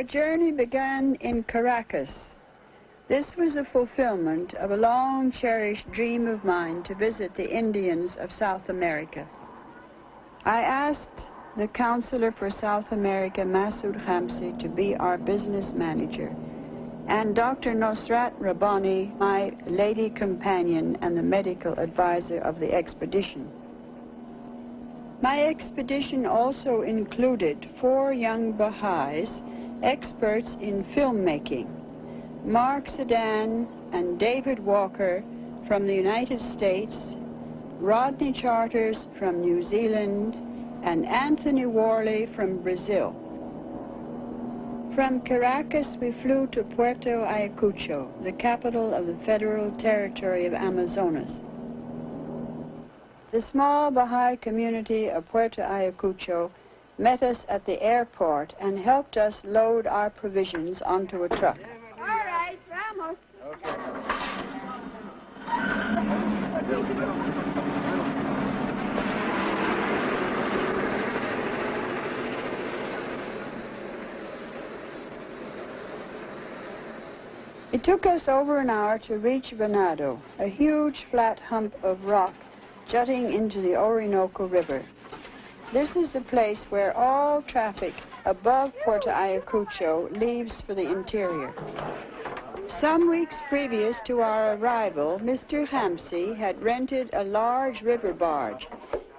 Our journey began in Caracas. This was a fulfillment of a long-cherished dream of mine to visit the Indians of South America. I asked the counselor for South America, Masood Hamsi, to be our business manager, and Dr. Nosrat Rabbani, my lady companion and the medical advisor of the expedition. My expedition also included 4 young Baha'is, experts in filmmaking, Mark Sedan and David Walker from the United States, Rodney Charters from New Zealand, and Anthony Worley from Brazil. From Caracas, we flew to Puerto Ayacucho, the capital of the Federal Territory of Amazonas. The small Baha'i community of Puerto Ayacucho met us at the airport and helped us load our provisions onto a truck. All right, vamos. It took us over an hour to reach Venado, a huge flat hump of rock jutting into the Orinoco River. This is the place where all traffic above Puerto Ayacucho leaves for the interior. Some weeks previous to our arrival, Mr. Hamsi had rented a large river barge,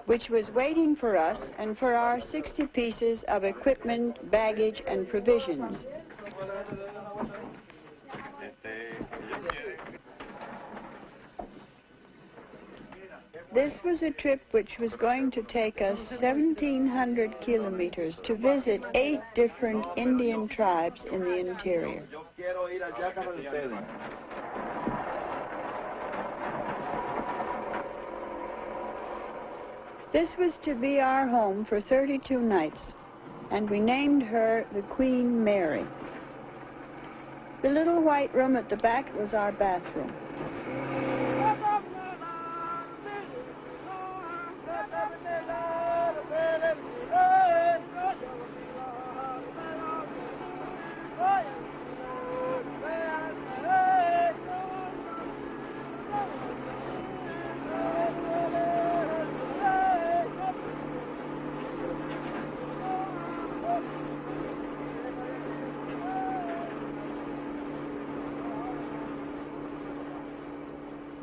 which was waiting for us and for our 60 pieces of equipment, baggage, and provisions. This was a trip which was going to take us 1,700 kilometers to visit 8 different Indian tribes in the interior. This was to be our home for 32 nights, and we named her the Queen Mary. The little white room at the back was our bathroom.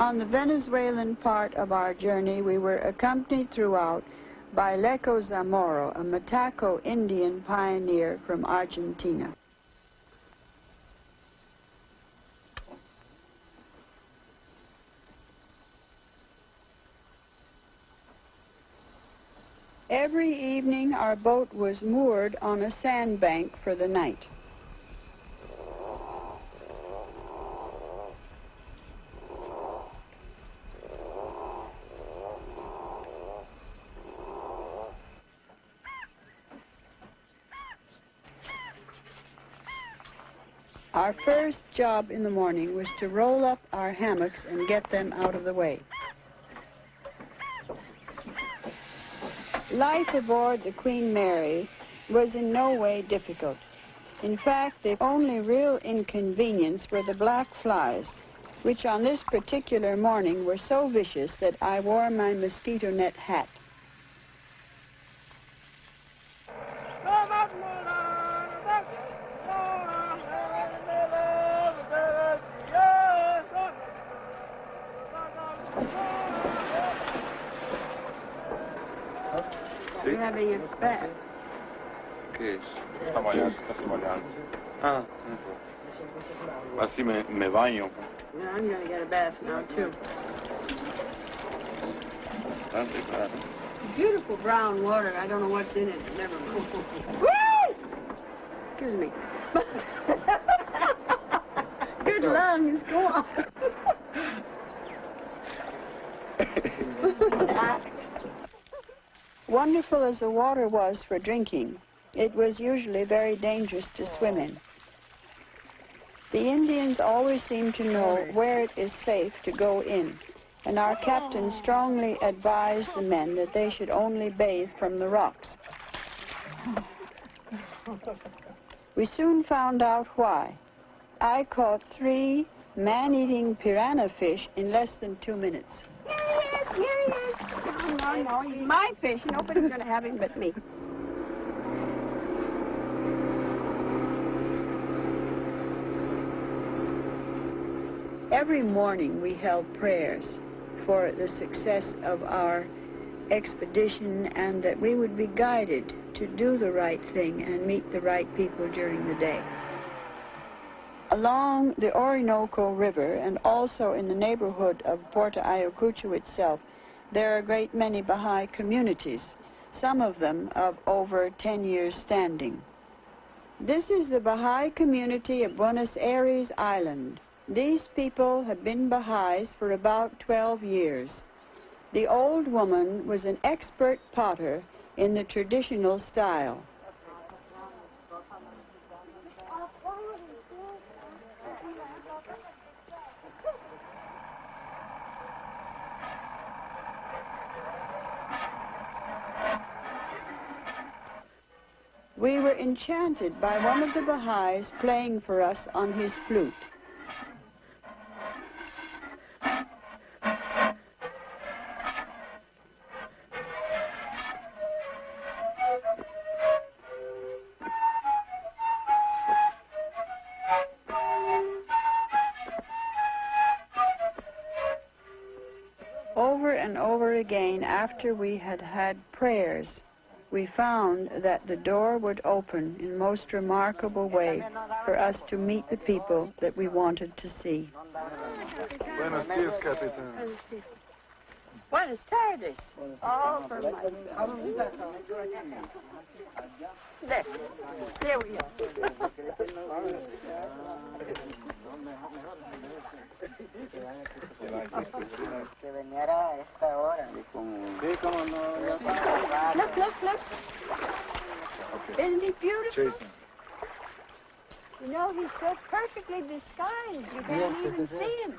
On the Venezuelan part of our journey, we were accompanied throughout by Leco Zamoro, a Mataco Indian pioneer from Argentina. Every evening, our boat was moored on a sandbank for the night. Our first job in the morning was to roll up our hammocks and get them out of the way. Life aboard the Queen Mary was in no way difficult. In fact, the only real inconvenience were the black flies, which on this particular morning were so vicious that I wore my mosquito net hat. You're having a bath. ¿Qué es? Está bañando. Ah, así me baño. No, I'm going to get a bath now, too. Beautiful brown water. I don't know what's in it. Never mind. Woo! Excuse me. Good lungs. Go on. Wonderful as the water was for drinking, it was usually very dangerous to swim in. The Indians always seem to know where it is safe to go in, and our captain strongly advised the men that they should only bathe from the rocks. We soon found out why. I caught 3 man-eating piranha fish in less than 2 minutes. Here he is. No, he's my fish. Nobody's going to have him but me. Every morning we held prayers for the success of our expedition and that we would be guided to do the right thing and meet the right people during the day. Along the Orinoco River and also in the neighborhood of Puerto Ayacucho itself, there are a great many Baha'i communities, some of them of over 10 years standing. This is the Baha'i community of Buenos Aires Island. These people have been Baha'is for about 12 years. The old woman was an expert potter in the traditional style. We were enchanted by one of the Baha'is playing for us on his flute. Over and over again, after we had had prayers, we found that the door would open in most remarkable way for us to meet the people that we wanted to see. Buenos dias, Capitán. Buenas tardes. Oh, for my... There we are. Look. Isn't he beautiful? Jason. You know, he's so perfectly disguised. You can't even see him.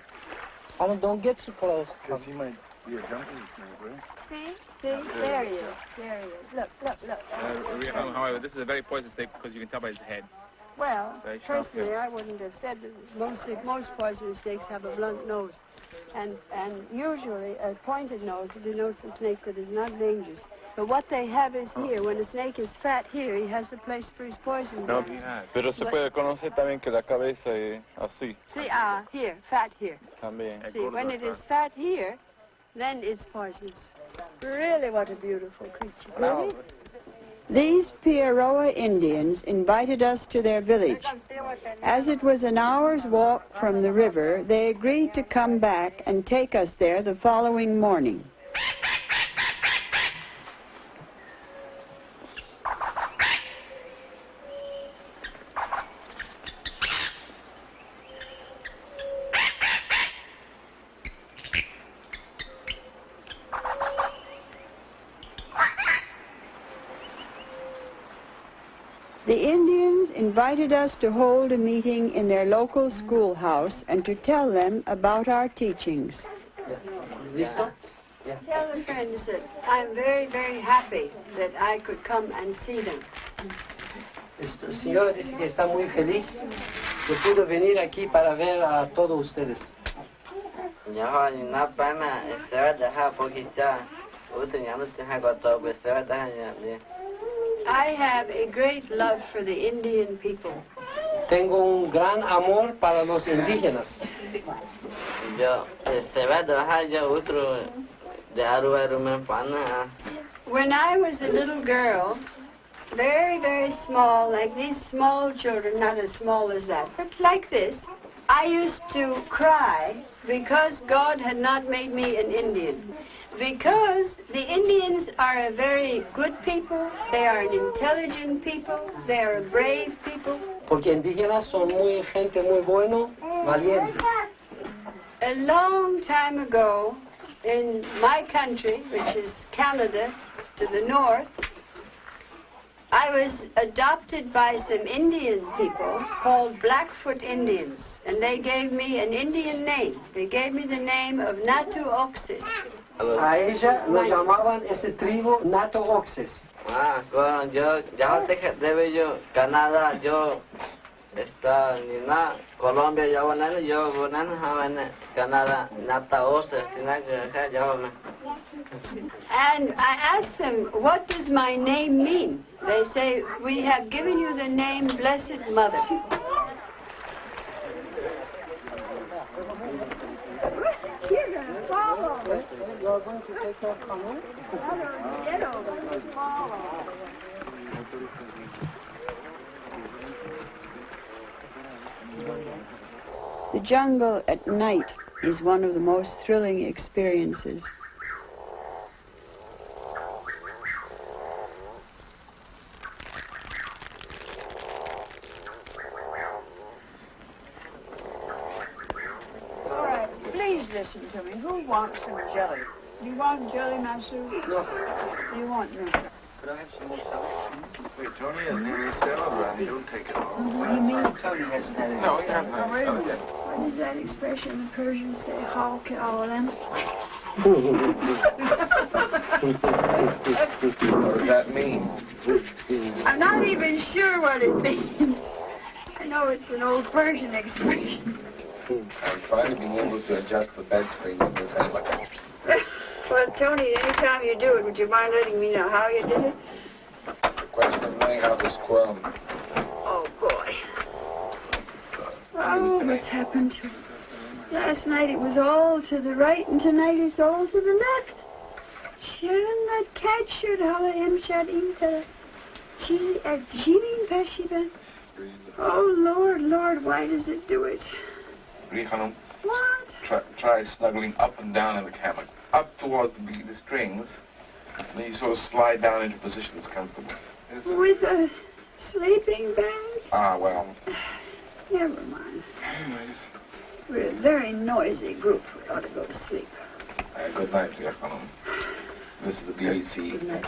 Alan, don't get so close. Because he might be a jumping snake, right? See? There he is. Look. However, this is a very poisonous snake because you can tell by his head. Well, Very sharp personally, head. I wouldn't have said that most poisonous snakes have a blunt nose. And usually a pointed nose denotes a snake that is not dangerous. But what they have is here. When a snake is fat here, he has a place for his poison No, glands. pero se puede conocer también que la cabeza es así. See, here, fat here. También. See, when it is fat here, then it's poisonous. Really, what a beautiful creature. Really? These Piaroa Indians invited us to their village. As it was an hour's walk from the river, they agreed to come back and take us there the following morning. The Indians invited us to hold a meeting in their local schoolhouse and to tell them about our teachings. ¿Listo? Tell the friends that I'm very, very happy that I could come and see them. El señor dice que está muy feliz que pudo venir aquí para ver a todos ustedes. I have a great love for the Indian people. Tengo un gran amor para los indígenas. When I was a little girl, very, very small, like these small children, not as small as that, but like this, I used to cry because God had not made me an Indian. Because the Indians are a very good people, they are an intelligent people, they are a brave people. Porque indígenas son muy gente muy bueno, valientes. A long time ago, in my country, which is Canada, to the north, I was adopted by some Indian people called Blackfoot Indians, and they gave me an Indian name. They gave me the name of Natu Oxis. A ella lo llamaban ese tribu Nato Oxes. Bueno, yo ya debe yo Canadá, yo está Nina, Colombia ya banana, yo banana havana, Canada, nata osa, stina ya banana. And I asked them, what does my name mean? They say, we have given you the name Blessed Mother. You're going to follow. You're going to take your canoe? Get over. Follow. The jungle at night is one of the most thrilling experiences. All right, please listen to me. Who wants some jelly? You want jelly, Masu? No. You want none? Could I have some more salad? Wait, Tony has nearly salad ready. Don't take it all. What do you mean Tony hasn't had any No, you salad? haven't had any salad yet. What is that expression the Persians say? How Kaolan? What does that mean? I'm not even sure what it means. I know it's an old Persian expression. I'm trying to be able to adjust the bed springs in this head like that. Well, Tony, anytime you do it, would you mind letting me know how you did it? The question of knowing how to squirm. Oh, boy. Oh, what's happened to... Last night it was all to the right, and tonight it's all to the left. Sharon, that cat should holla him shutting to Jean Peshiban. Oh, Lord, why does it do it? Rihanna, What? try snuggling up and down in the hammock. Up towards the strings, and then you sort of slide down into position that's comfortable. With a sleeping bag? Ah, well. Never mind. Anyways. We're a very noisy group. We ought to go to sleep. Good night, Rihanna. This is the BAC. Good night.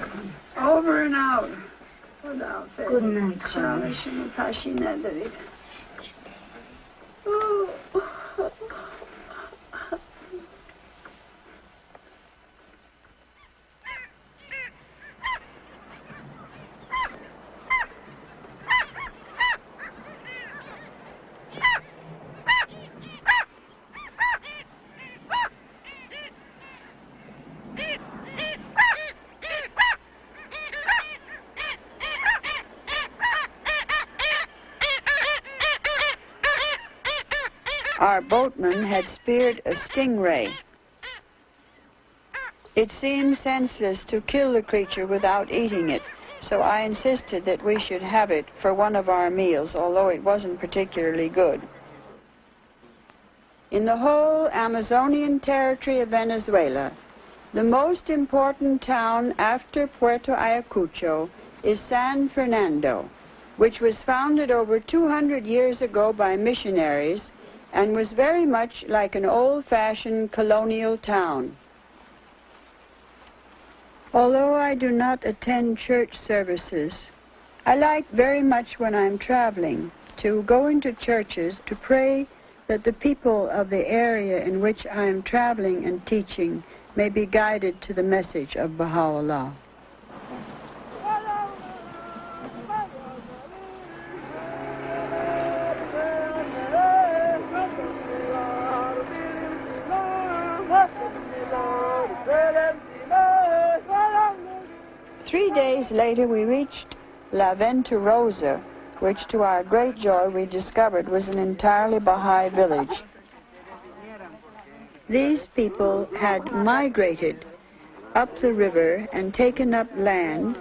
Over and out. Good night. Oh. Our boatman had speared a stingray. It seemed senseless to kill the creature without eating it, so I insisted that we should have it for one of our meals, although it wasn't particularly good. In the whole Amazonian territory of Venezuela, the most important town after Puerto Ayacucho is San Fernando, which was founded over 200 years ago by missionaries and was very much like an old-fashioned colonial town. Although I do not attend church services, I like very much when I'm traveling to go into churches to pray that the people of the area in which I am traveling and teaching may be guided to the message of Baha'u'llah. days later, we reached La Venturosa, which to our great joy we discovered was an entirely Baha'i village. These people had migrated up the river and taken up land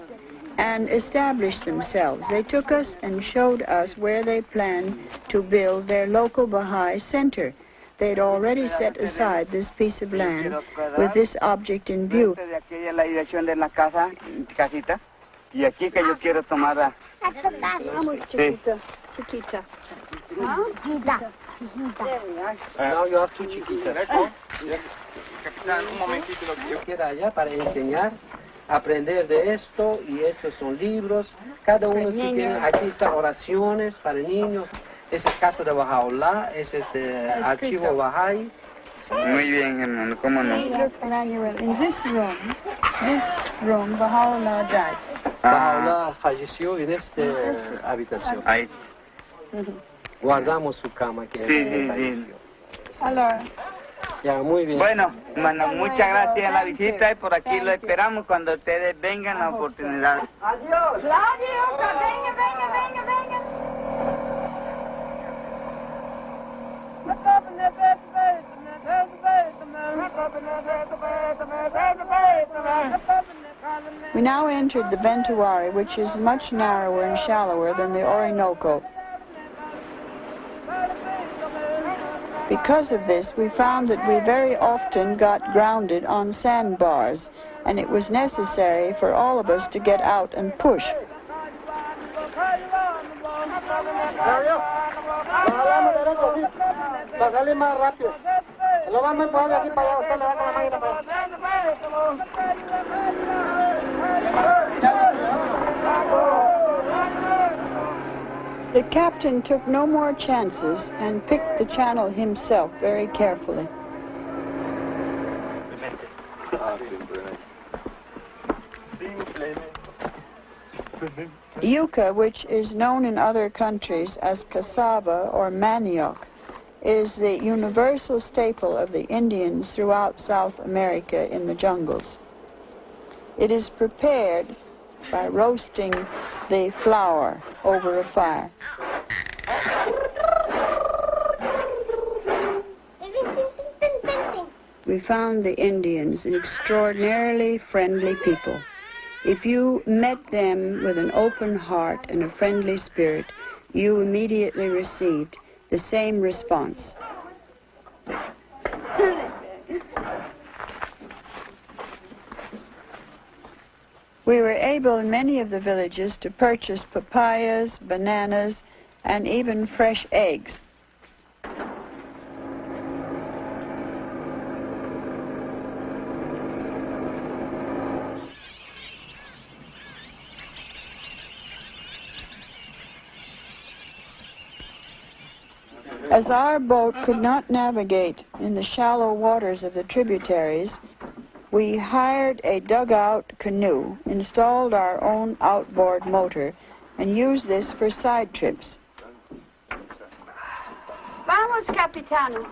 and established themselves. They took us and showed us where they planned to build their local Baha'i center. They'd already set aside this piece of land with this object in view. Now you have two chiquitas. Capitán, un momentito lo que yo Queda allá para enseñar, aprender de esto, y estos son libros. Cada uno sí tiene, aquí están oraciones para niños. Esa es Casa de Baha'u'llah, ese es el Archivo Baha'i. Muy bien, hermano, cómo no. In this room, Baha'u'llah died. Bahá'u'lláh falleció en esta habitación. Ahí. Guardamos su cama que él falleció. Hello. Ya, muy bien. Bueno, hermano, muchas gracias a la visita y por aquí lo esperamos cuando ustedes vengan la oportunidad. Adiós. Claudio, venga, venga, venga, venga. We now entered the Ventuari, which is much narrower and shallower than the Orinoco. Because of this, we found that we very often got grounded on sandbars, and it was necessary for all of us to get out and push. The captain took no more chances and picked the channel himself very carefully. Yucca, which is known in other countries as cassava or manioc, is the universal staple of the Indians throughout South America in the jungles. It is prepared by roasting the flour over a fire. We found the Indians an extraordinarily friendly people. If you met them with an open heart and a friendly spirit, you immediately received the same response. We were able in many of the villages to purchase papayas, bananas, and even fresh eggs. As our boat could not navigate in the shallow waters of the tributaries, we hired a dugout canoe, installed our own outboard motor, and used this for side trips. Vamos, capitano.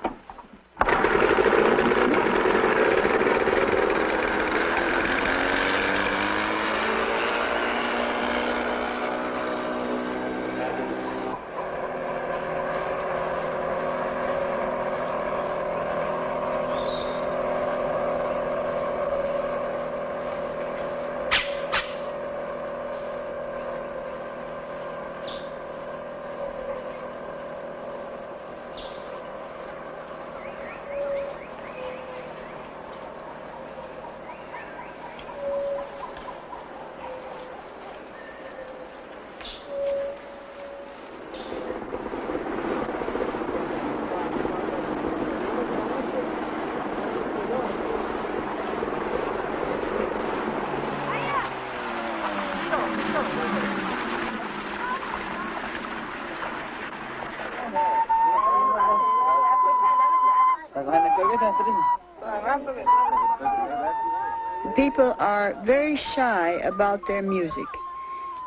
People are very shy about their music,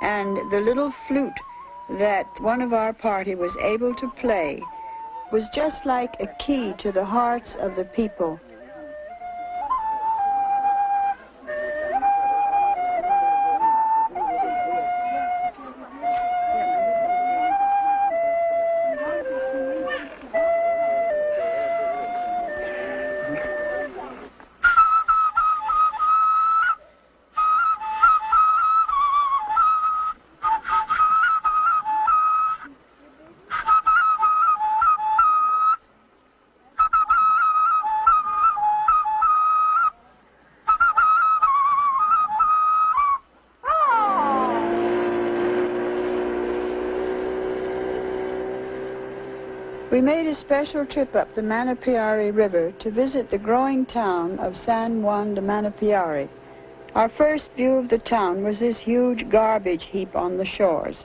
and the little flute that one of our party was able to play was just like a key to the hearts of the people. We made a special trip up the Manapiari River to visit the growing town of San Juan de Manapiari. Our first view of the town was this huge garbage heap on the shores.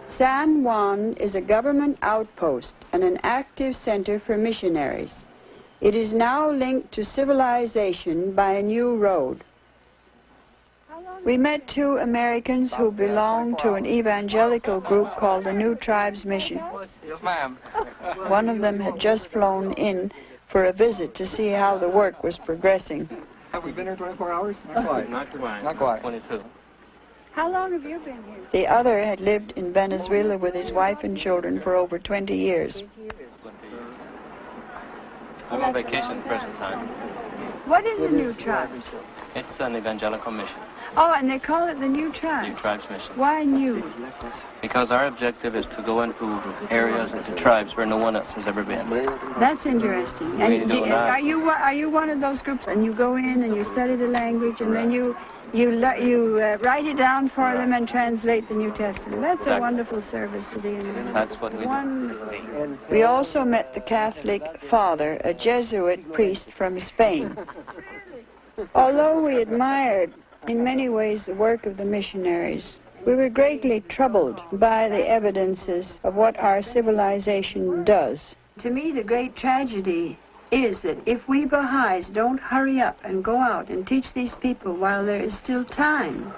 San Juan is a government outpost and an active center for missionaries. It is now linked to civilization by a new road. We met two Americans who belonged to an evangelical group called the New Tribes Mission. Yes, ma'am. One of them had just flown in for a visit to see how the work was progressing. Have we been here 24 hours? Not quite. Not quite. 22. How long have you been here? The other had lived in Venezuela with his wife and children for over 20 years. I'm on vacation at the present time. What is the New Tribes? It's an evangelical mission, Oh, and they call it the New New Tribes. Tribes mission. Why new? Because our objective is to go into areas, into tribes where no one else has ever been. That's interesting. We And do not. are you one of those groups? And you go in and you study the language, and then you write it down for them and translate the New Testament. That's a Exactly. wonderful service to the Indians. That's what we do. Wonderful. We also met the Catholic father, a Jesuit priest from Spain. Although we admired in many ways the work of the missionaries, we were greatly troubled by the evidences of what our civilization does. To me, the great tragedy is that if we Baha'is don't hurry up and go out and teach these people while there is still time,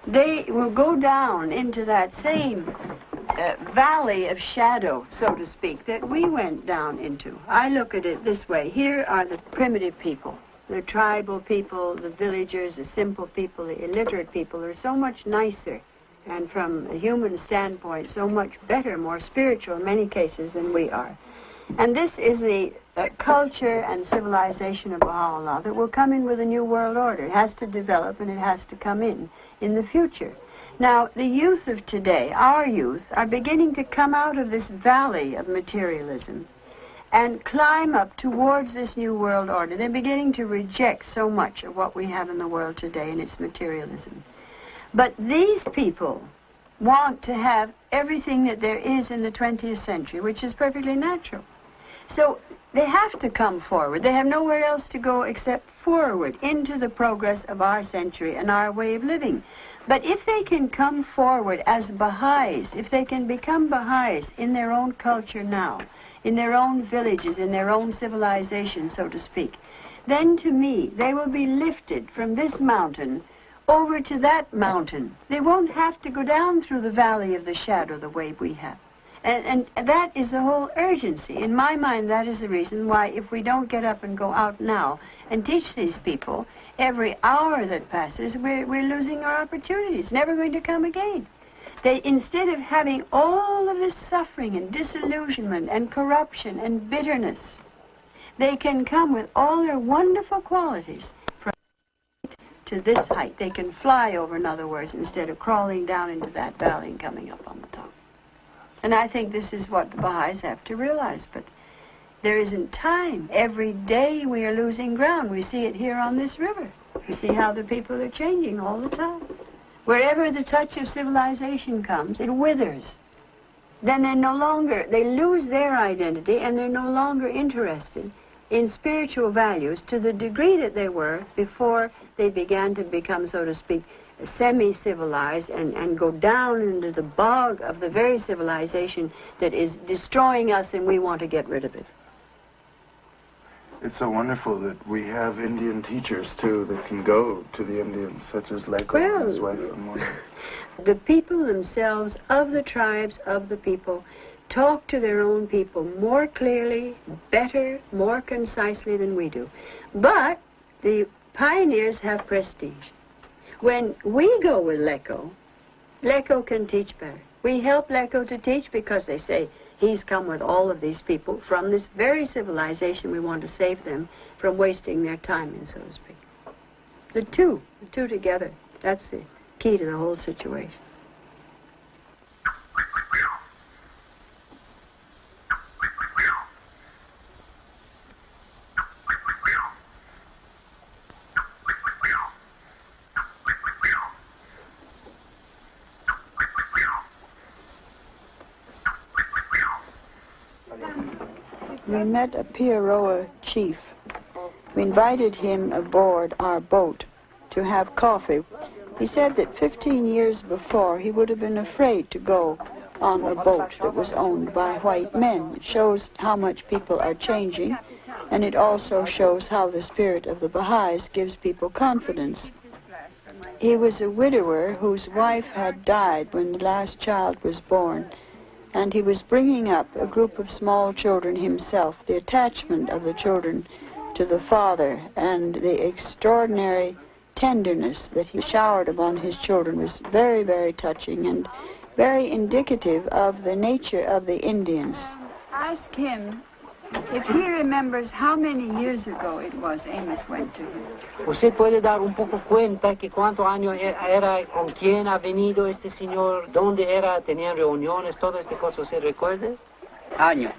they will go down into that same valley of shadow, so to speak, that we went down into. I look at it this way. Here are the primitive people, the tribal people, the villagers, the simple people, the illiterate people are so much nicer and from a human standpoint so much better, more spiritual in many cases than we are. And this is the culture and civilization of Baha'u'llah that will come in with a new world order. It has to develop and it has to come in the future. Now, the youth of today, our youth, are beginning to come out of this valley of materialism and climb up towards this new world order. They're beginning to reject so much of what we have in the world today and its materialism. But these people want to have everything that there is in the 20th century, which is perfectly natural. So they have to come forward. They have nowhere else to go except forward into the progress of our century and our way of living. But if they can come forward as Baha'is, if they can become Baha'is in their own culture now, in their own villages, in their own civilization, so to speak, then to me, they will be lifted from this mountain over to that mountain. They won't have to go down through the valley of the shadow the way we have. And that is the whole urgency. In my mind, that is the reason why if we don't get up and go out now and teach these people, every hour that passes, we're losing our opportunity. It's never going to come again. They, instead of having all of this suffering and disillusionment and corruption and bitterness, they can come with all their wonderful qualities from to this height. They can fly over, in other words, instead of crawling down into that valley and coming up on the top. And I think this is what the Baha'is have to realize, but there isn't time. Every day we are losing ground. We see it here on this river. We see how the people are changing all the time. Wherever the touch of civilization comes, it withers. Then they're no longer, they lose their identity and they're no longer interested in spiritual values to the degree that they were before they began to become, so to speak, semi-civilized and go down into the bog of the very civilization that is destroying us, and we want to get rid of it. It's so wonderful that we have Indian teachers, too, that can go to the Indians, such as Leko and his wife. The people themselves, of the tribes, of the people, talk to their own people more clearly, better, more concisely than we do. But the pioneers have prestige. When we go with Leko, Leko can teach better. We help Leko to teach because they say he's come with all of these people from this very civilization. We want to save them from wasting their time in, so to speak. The two together, that's the key to the whole situation. We met a Piaroa chief. We invited him aboard our boat to have coffee. He said that 15 years before he would have been afraid to go on a boat that was owned by white men. It shows how much people are changing, and it also shows how the spirit of the Baha'is gives people confidence He was a widower whose wife had died when the last child was born, and he was bringing up a group of small children himself. The attachment of the children to the father and the extraordinary tenderness that he showered upon his children was very, very touching and very indicative of the nature of the Indians. Ask him if he remembers how many years ago it was Amos went to him. ¿Usted puede dar un poco cuenta que cuántos años era, con quién ha venido este señor, dónde era, tenían reuniones, todo este cosa, ¿se recuerda? Año.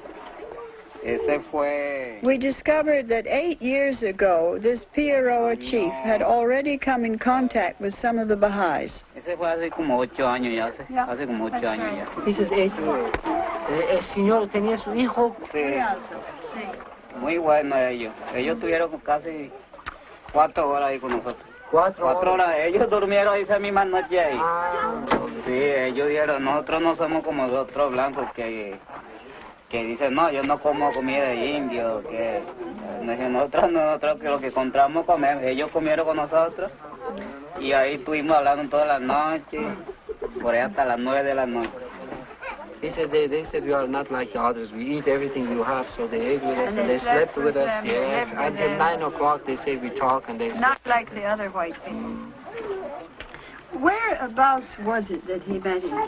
Ese fue... We discovered that 8 years ago, this Piaroa chief had already come in contact with some of the Baha'is. Ese fue hace como 8 años ya, hace como 8 años ya. This is 8 years. El señor tenía su hijo. Sí. Muy bueno ellos. Ellos tuvieron casi 4 horas ahí con nosotros. 4 horas. Ellos durmieron esa misma noche ahí. Sí, ellos dijeron, nosotros no somos como los otros blancos que dicen, no, yo no como comida de indio, que nosotros que lo que encontramos comemos. Ellos comieron con nosotros y ahí estuvimos hablando toda la noche, por ahí hasta las 9 de la noche. He said they said we are not like the others. We eat everything you have, so they ate with us and they slept with us. Yes, until 9 o'clock they say we talk and they. Not like the other white people. Whereabouts was it that he met him?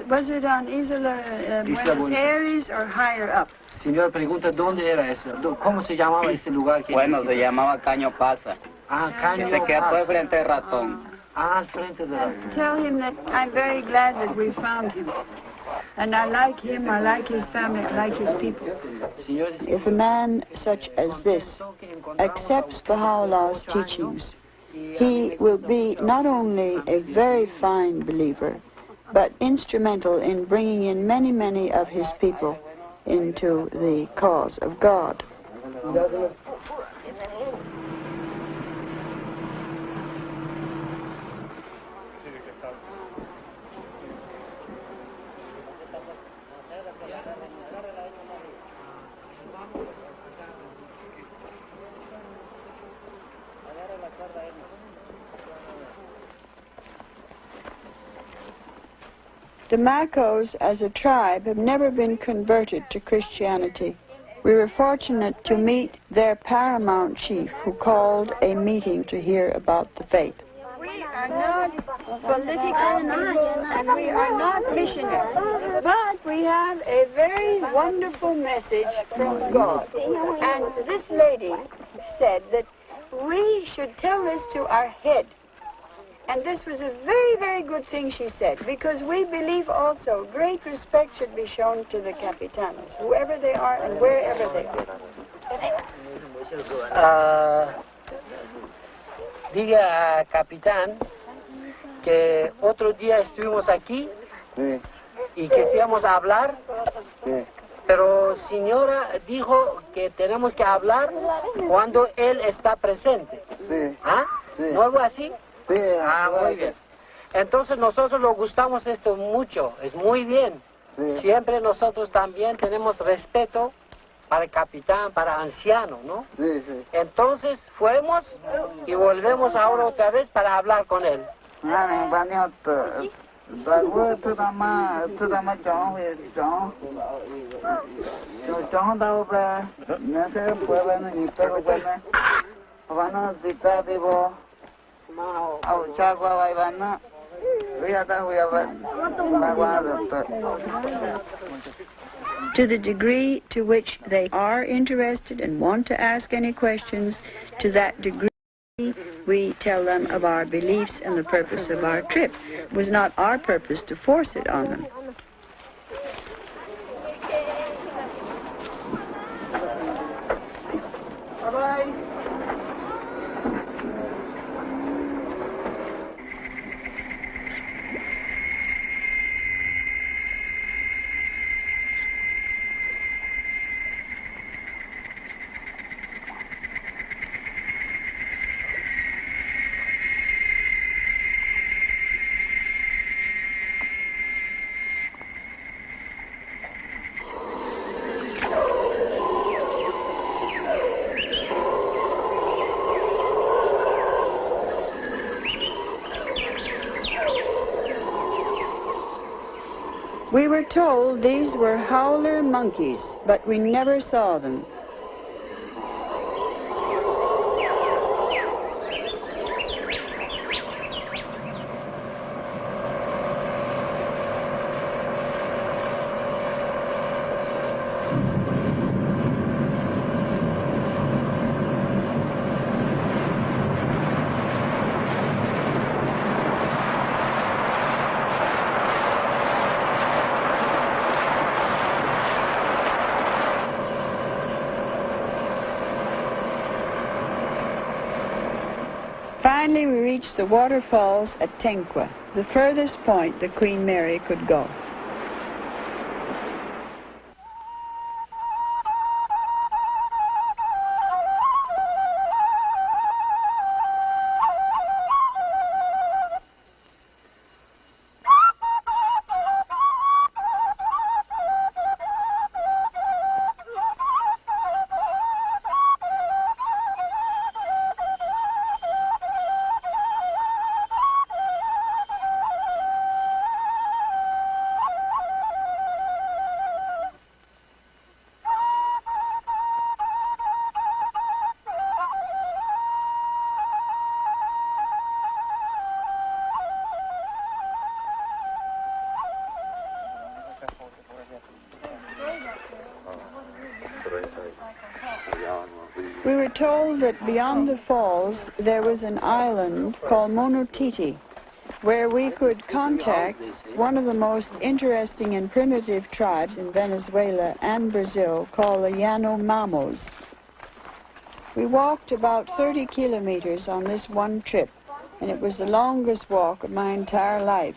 Was it on Isla Buenos Aires or higher up? Señor pregunta dónde era eso, cómo se llamaba ese lugar que. Bueno, se llamaba Caño Pasa. Caño Pasa. Se quedó al frente del ratón. Al frente del ratón. Tell him that I'm very glad that we found him. And I like him, I like his family, I like his people. If a man such as this accepts Baha'u'llah's teachings, he will be not only a very fine believer, but instrumental in bringing in many, many of his people into the cause of God. The Macos, as a tribe, have never been converted to Christianity. We were fortunate to meet their paramount chief, who called a meeting to hear about the faith. We are not political people and we are not missionaries, but we have a very wonderful message from God. And this lady said that we should tell this to our head. And this was a very, very good thing she said, because we believe also great respect should be shown to the capitanes, whoever they are and wherever they are. Diga, capitán, que otro día estuvimos aquí y queríamos hablar, pero señora dijo que tenemos que hablar cuando él está presente. ¿Ah? ¿No algo así? Muy bien. Entonces nosotros nos gustamos esto mucho, es muy bien. Siempre nosotros también tenemos respeto para el capitán, para anciano, ¿no? Entonces fuimos y volvemos ahora otra vez para hablar con él. To the degree to which they are interested and want to ask any questions, to that degree we tell them of our beliefs and the purpose of our trip. It was not our purpose to force it on them. Bye-bye. We were told these were howler monkeys, but we never saw them. Finally, we reached the waterfalls at Tenqua, the furthest point the Queen Mary could go. We were told that beyond the falls there was an island called Monotiti, where we could contact one of the most interesting and primitive tribes in Venezuela and Brazil called the Yanomamos. We walked about 30 kilometers on this one trip, and it was the longest walk of my entire life.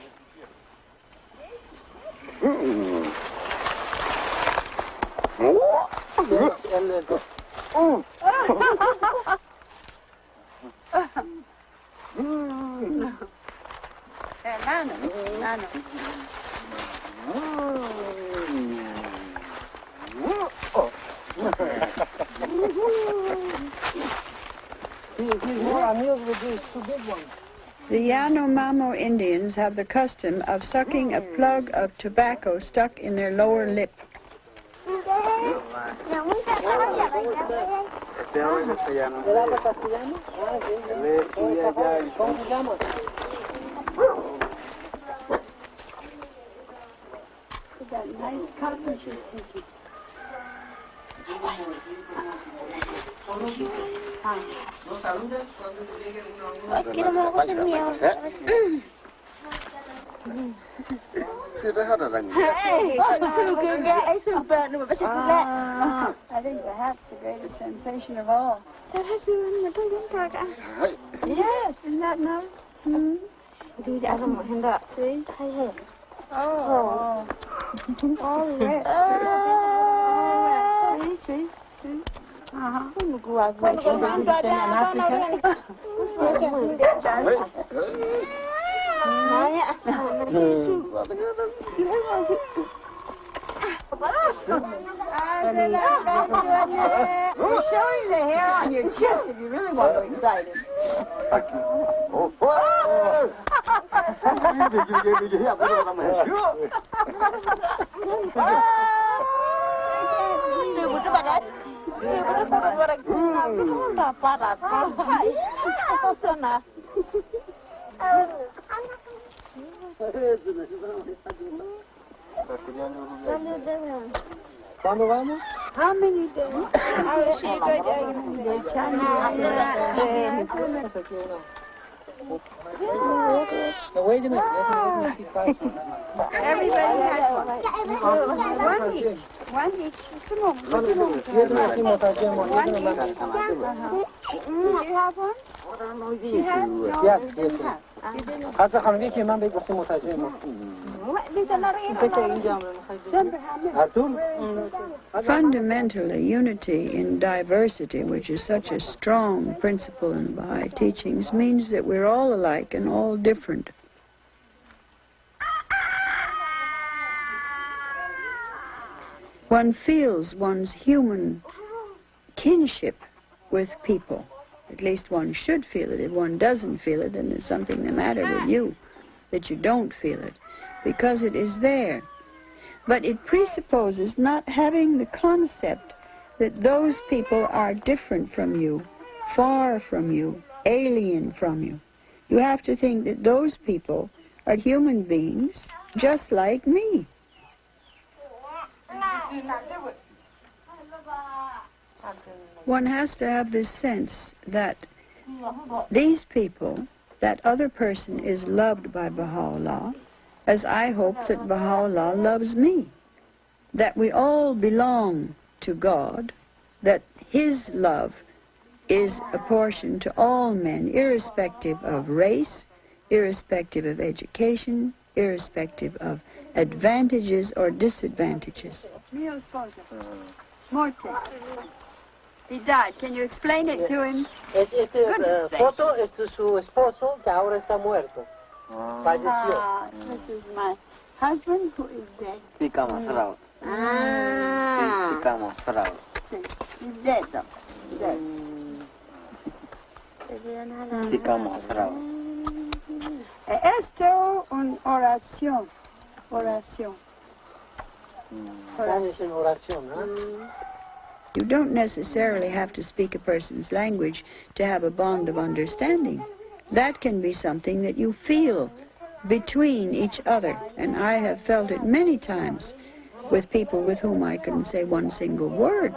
The Yanomamo Indians have the custom of sucking a plug of tobacco stuck in their lower lip. That nice cotton she's taking. I think the hat's the greatest sensation of all. Yes, isn't that nice? See? Oh. Oh, yes. See? You're showing the hair on your chest if you really want to be excited. ¿Cuándo vamos? How many days? Wait a minute, let me see first. Everybody has one. One each. One each. Come on. One each. Did you have one? She had? No, Yes, you yes. didn't have. You didn't have. از خانمی که من بگوسیم مترجم Fundamentally, unity in diversity, which is such a strong principle in Baha'i teachings, means that we're all alike and all different. One feels one's human kinship with people. At least one should feel it. If one doesn't feel it, then there's something the matter with you, that you don't feel it, because it is there. But it presupposes not having the concept that those people are different from you, far from you, alien from you. You have to think that those people are human beings just like me. One has to have this sense that these people, that other person is loved by Baha'u'llah, as I hope that Baha'u'llah loves me. That we all belong to God, that His love is apportioned to all men, irrespective of race, irrespective of education, irrespective of advantages or disadvantages. Mio sposo. Morte. He died. Can you explain it to him? Goodness sake. Foto es de su esposo que ahora está muerto. Falleció. This is my husband who is dead. Ficamos raus. Ficamos raus. He's dead though. Dead. Ficamos raus. Esto una oración. Oración. Es una oración, ¿no? You don't necessarily have to speak a person's language to have a bond of understanding. That can be something that you feel between each other, and I have felt it many times with people with whom I couldn't say one single word.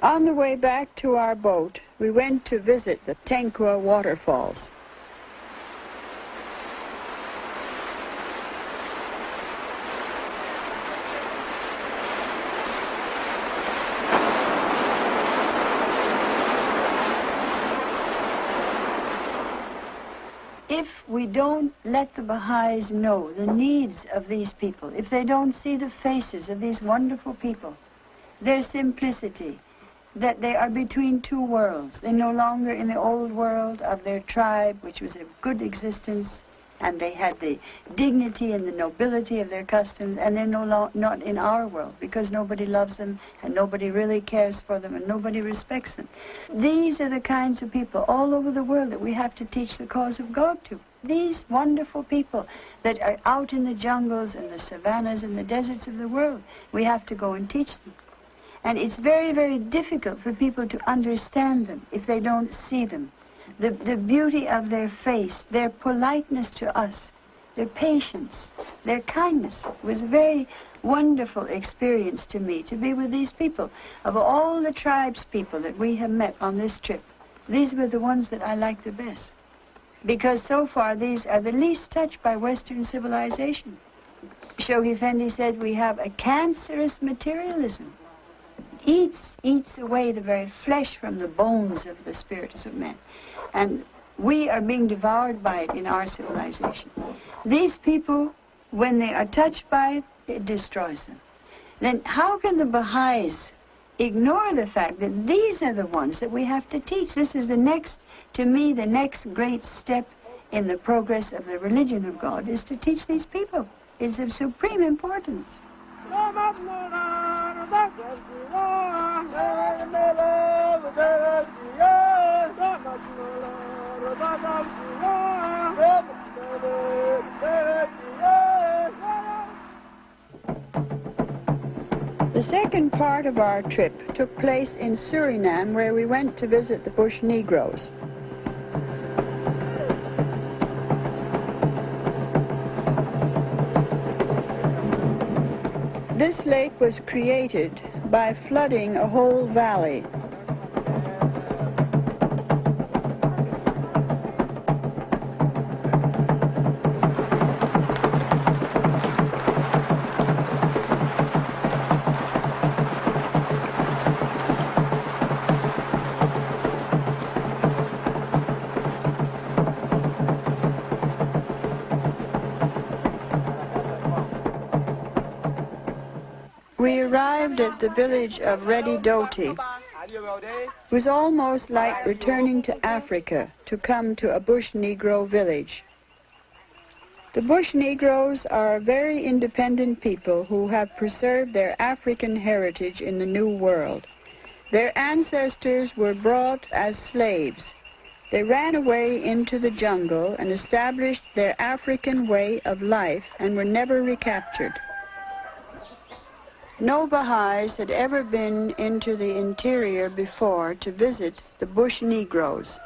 On the way back to our boat, we went to visit the Tenkwa waterfalls. If we don't let the Baha'is know the needs of these people, if they don't see the faces of these wonderful people, their simplicity, that they are between two worlds. They're no longer in the old world of their tribe, which was a good existence, and they had the dignity and the nobility of their customs, and they're not in our world, because nobody loves them, and nobody really cares for them, and nobody respects them. These are the kinds of people all over the world that we have to teach the cause of God to. These wonderful people that are out in the jungles and the savannas and the deserts of the world, we have to go and teach them. And it's very, very difficult for people to understand them if they don't see them. The beauty of their face, their politeness to us, their patience, their kindness. It was a very wonderful experience to me to be with these people. Of all the tribes people that we have met on this trip, these were the ones that I liked the best. Because so far these are the least touched by Western civilization. Shoghi Effendi said we have a cancerous materialism. Eats away the very flesh from the bones of the spirits of men. And we are being devoured by it in our civilization. These people, when they are touched by it, it destroys them. Then how can the Baha'is ignore the fact that these are the ones that we have to teach? This is the next, to me, the next great step in the progress of the religion of God is to teach these people. It's of supreme importance. The second part of our trip took place in Suriname, where we went to visit the Bush Negroes. This lake was created by flooding a whole valley. arrived at the village of Redidoti, it was almost like returning to Africa to come to a bush Negro village. The bush Negroes are very independent people who have preserved their African heritage in the New World. Their ancestors were brought as slaves. They ran away into the jungle and established their African way of life and were never recaptured. No Baha'is had ever been into the interior before to visit the bush Negroes.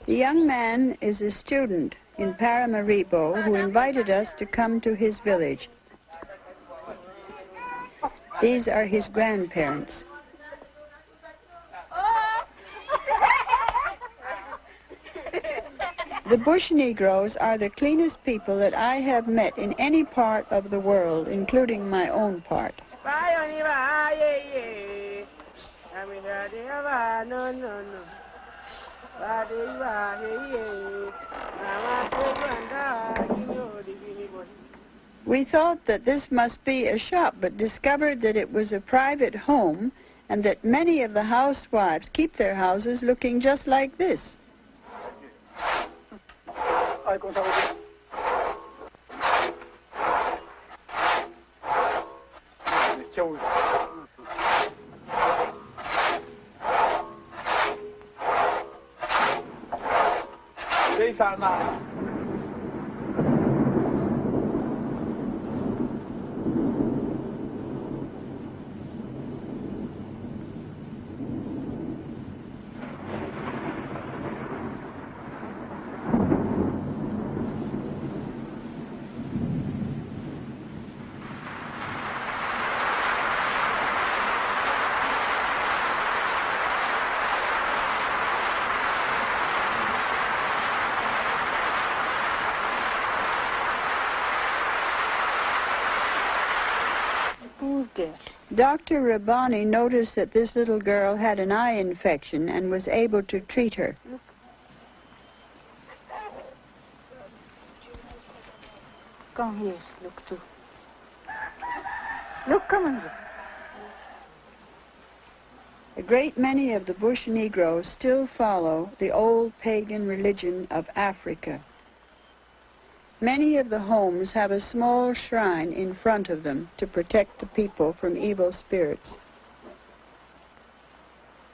The young man is a student in Paramaribo who invited us to come to his village. These are his grandparents. The bush Negroes are the cleanest people that I have met in any part of the world, including my own part. We thought that this must be a shop, but discovered that it was a private home and that many of the housewives keep their houses looking just like this. Dr. Rabbani noticed that this little girl had an eye infection and was able to treat her. Come here, look too. Look, come on. A great many of the bush Negroes still follow the old pagan religion of Africa. Many of the homes have a small shrine in front of them to protect the people from evil spirits.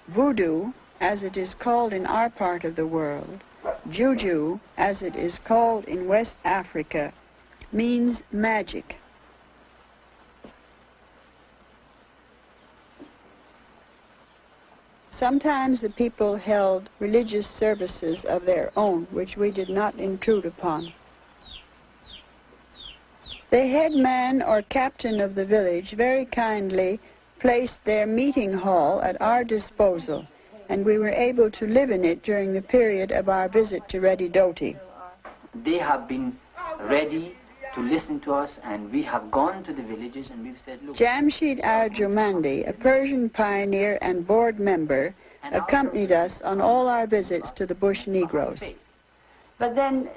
Voodoo, as it is called in our part of the world, juju, as it is called in West Africa, means magic. Sometimes the people held religious services of their own, which we did not intrude upon. The headman or captain of the village very kindly placed their meeting hall at our disposal, and we were able to live in it during the period of our visit to Redidoti. They have been ready to listen to us, and we have gone to the villages and we've said, look. Jamshid Arjumandi, a Persian pioneer and board member, accompanied us on all our visits to the bush Negroes. But then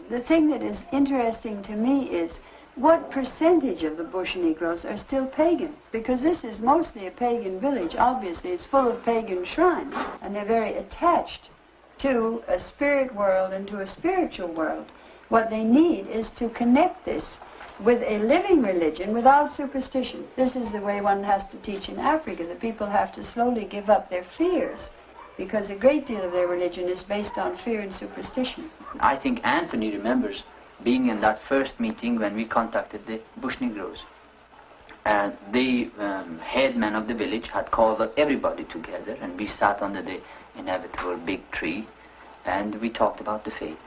the thing that is interesting to me is what percentage of the bush Negroes are still pagan? Because this is mostly a pagan village. Obviously, it's full of pagan shrines, and they're very attached to a spirit world and to a spiritual world. What they need is to connect this with a living religion without superstition. This is the way one has to teach in Africa. The people have to slowly give up their fears, because a great deal of their religion is based on fear and superstition. I think Anthony remembers being in that first meeting when we contacted the bush Negroes. The headman of the village had called everybody together, and we sat under the inevitable big tree, and we talked about the faith.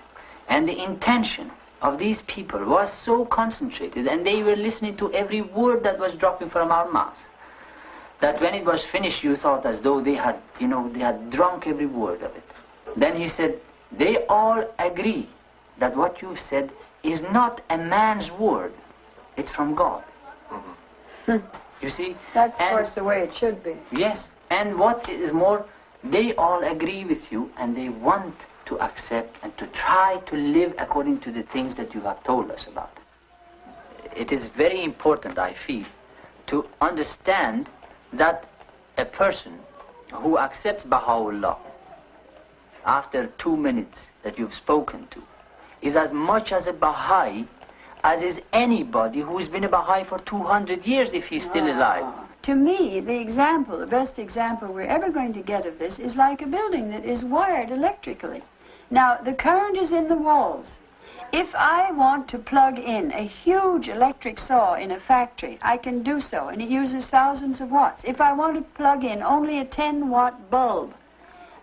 And the intention of these people was so concentrated, and they were listening to every word that was dropping from our mouths, that when it was finished, you thought as though they had, they had drunk every word of it. Then he said, they all agree that what you've said is not a man's word, it's from God. You see? That's, of course, the way it should be. Yes, and what is more, they all agree with you, and they want to accept and to try to live according to the things that you have told us about. it is very important, I feel, to understand that a person who accepts Baha'u'llah after 2 minutes that you've spoken to is as much as a Baha'i as is anybody who's been a Baha'i for 200 years if he's still alive. To me, the best example we're ever going to get of this is like a building that is wired electrically. Now, the current is in the walls. If I want to plug in a huge electric saw in a factory, I can do so, and it uses thousands of watts. If I want to plug in only a 10-watt bulb,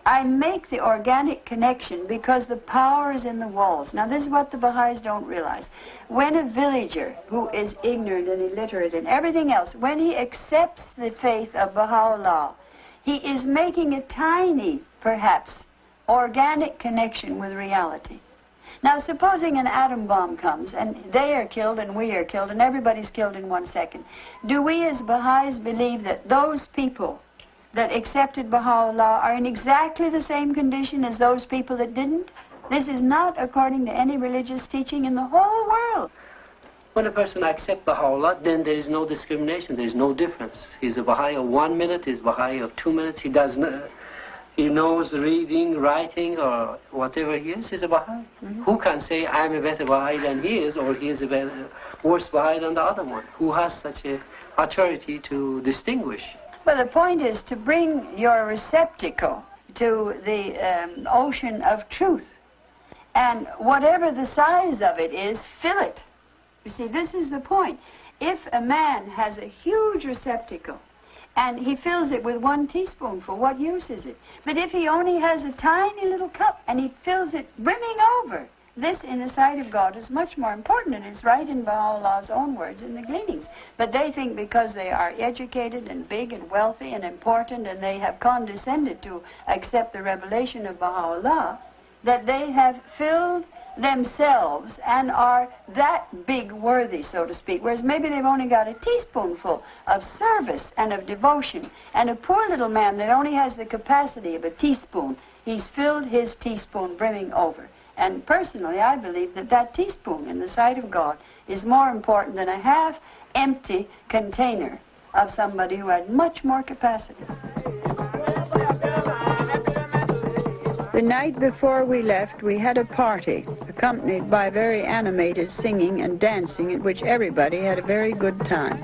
I make the organic connection because the power is in the walls. Now, this is what the Baha'is don't realize. When a villager who is ignorant and illiterate and everything else, when he accepts the faith of Baha'u'llah, he is making a tiny, perhaps, organic connection with reality. Now, supposing an atom bomb comes, and they are killed and we are killed, and everybody's killed in 1 second. Do we as Baha'is believe that those people that accepted Baha'u'llah are in exactly the same condition as those people that didn't? This is not according to any religious teaching in the whole world. When a person accepts Baha'u'llah, then there is no discrimination, there is no difference. He's a Baha'i of 1 minute, he's a Baha'i of 2 minutes, he knows reading, writing, or whatever he is, he's a Baha'i. Mm-hmm. Who can say, I'm a better Baha'i than he is, or he is a worse Baha'i than the other one? Who has such a authority to distinguish? Well, the point is to bring your receptacle to the ocean of truth. And whatever the size of it is, fill it. You see, this is the point. If a man has a huge receptacle and he fills it with 1 teaspoonful, what use is it? But if he only has a tiny little cup and he fills it brimming over, this, in the sight of God, is much more important, and it's right in Baha'u'llah's own words in the Gleanings. But they think because they are educated and big and wealthy and important, and they have condescended to accept the revelation of Baha'u'llah, that they have filled themselves and are that big worthy, so to speak, whereas maybe they've only got a teaspoonful of service and of devotion. And a poor little man that only has the capacity of a teaspoon, he's filled his teaspoon brimming over. And personally, I believe that that teaspoon in the sight of God is more important than a half-empty container of somebody who had much more capacity. The night before we left, we had a party, accompanied by very animated singing and dancing, at which everybody had a very good time.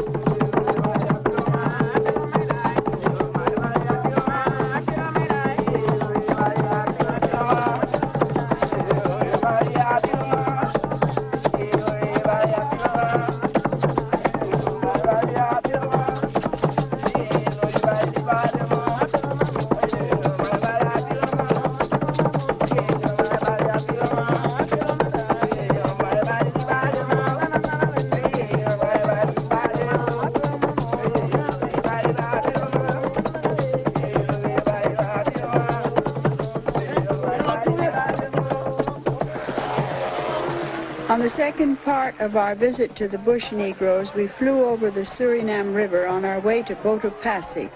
On the second part of our visit to the Bush Negroes, we flew over the Suriname River on our way to Botopasi.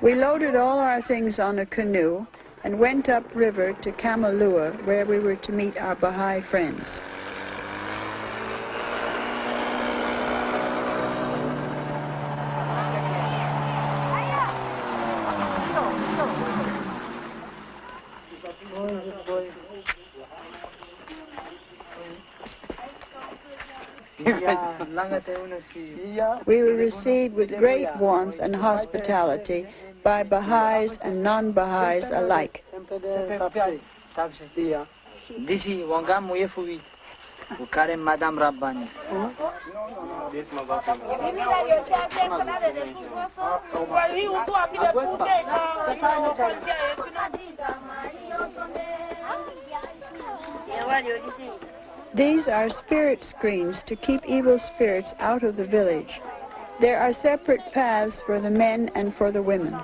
We loaded all our things on a canoe and went upriver to Kamalua, where we were to meet our Baha'i friends. We were received with great warmth and hospitality by Baha'is and non-Baha'is alike. Disi wanga muye fubi. Ukare Madame Rabbani. These are spirit screens to keep evil spirits out of the village. There are separate paths for the men and for the women.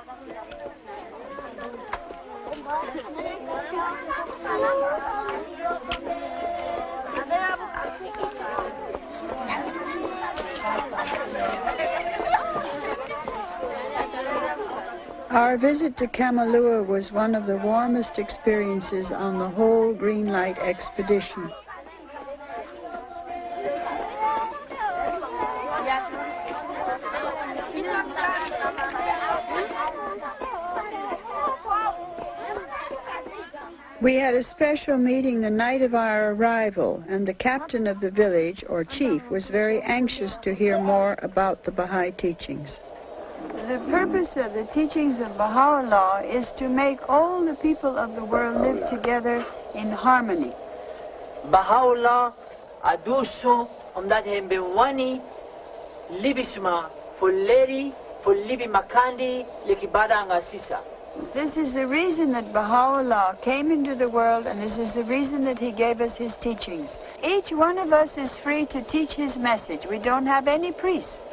Our visit to Kamalua was one of the warmest experiences on the whole Greenlight expedition. We had a special meeting the night of our arrival, and the captain of the village, or chief, was very anxious to hear more about the Baha'i teachings. The purpose of the teachings of Baha'u'llah is to make all the people of the world live together in harmony. Baha'u'llah aduso omdat hembe wani libisma fulleri fullibi makandi lekibada angasisa. This is the reason that Baha'u'llah came into the world, and this is the reason that he gave us his teachings. Each one of us is free to teach his message. We don't have any priests.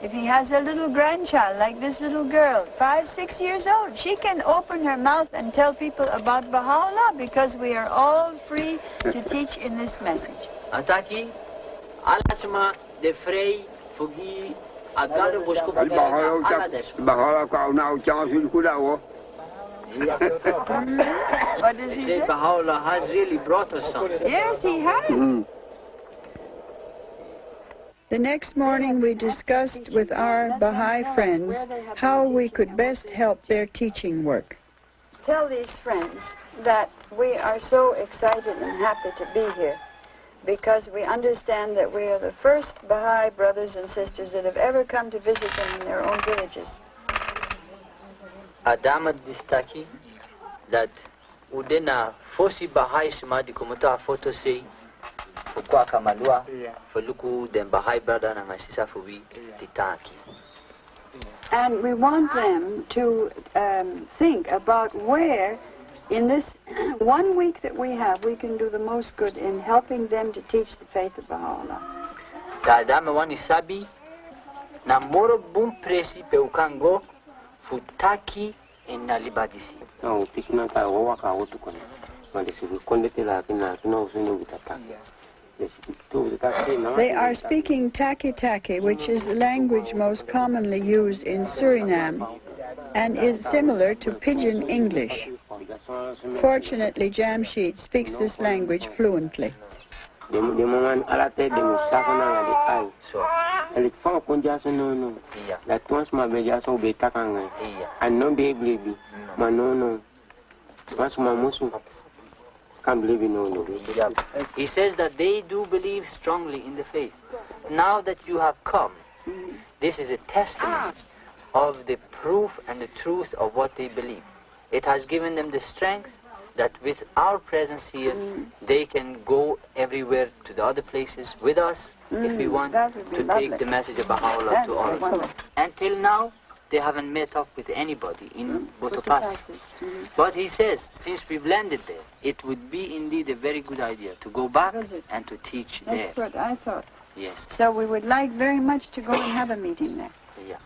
If he has a little grandchild, like this little girl, 5, 6 years old, she can open her mouth and tell people about Baha'u'llah, because we are all free to teach in this message. Ataki, alasma de frey fugi agado busco What does he say? Baha'u'llah has really brought us something. Yes, he has. The next morning we discussed with our Baha'i friends how we could best help their teaching work. Tell these friends that we are so excited and happy to be here, because we understand that we are the first Baha'i brothers and sisters that have ever come to visit them in their own villages. Adama distaki that udena fosi Baha'i smadi kumuta photo say ukwa kamalua fuluku den Baha'i brother na masisa fuwi titaki. And we want them to think about where in this 1 week that we have, we can do the most good in helping them to teach the faith of Baha'u'llah. Adama wani sabi na moro bum presi pe ukango futaki na libadisi. No, pikna ka wawa ka wotu kone. Mandesi kondete la kina usunu bitataki. They are speaking taki-taki, which is the language most commonly used in Suriname and is similar to Pidgin English. Fortunately, Jamshid speaks this language fluently. Can't believe in no. He says that they do believe strongly in the faith. Now that you have come, this is a testament of the proof and the truth of what they believe. It has given them the strength that with our presence here, they can go everywhere to the other places with us if we want to take the message of Baha'u'llah to all. Until now, they haven't met up with anybody in Botopasi. But he says, since we've landed there, it would be indeed a very good idea to go back and to teach there. That's what I thought. Yes. So we would like very much to go and have a meeting there. Yeah.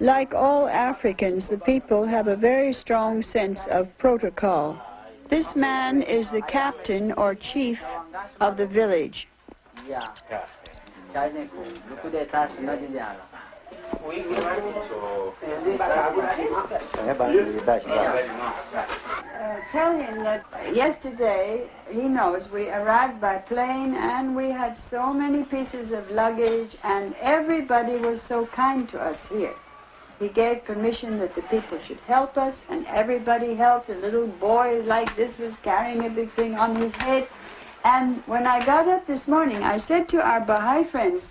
Like all Africans, the people have a very strong sense of protocol. This man is the captain or chief of the village. Tell him that yesterday, he knows, we arrived by plane and we had so many pieces of luggage and everybody was so kind to us here. He gave permission that the people should help us, and everybody helped. A little boy like this was carrying a big thing on his head. And when I got up this morning, I said to our Baha'i friends,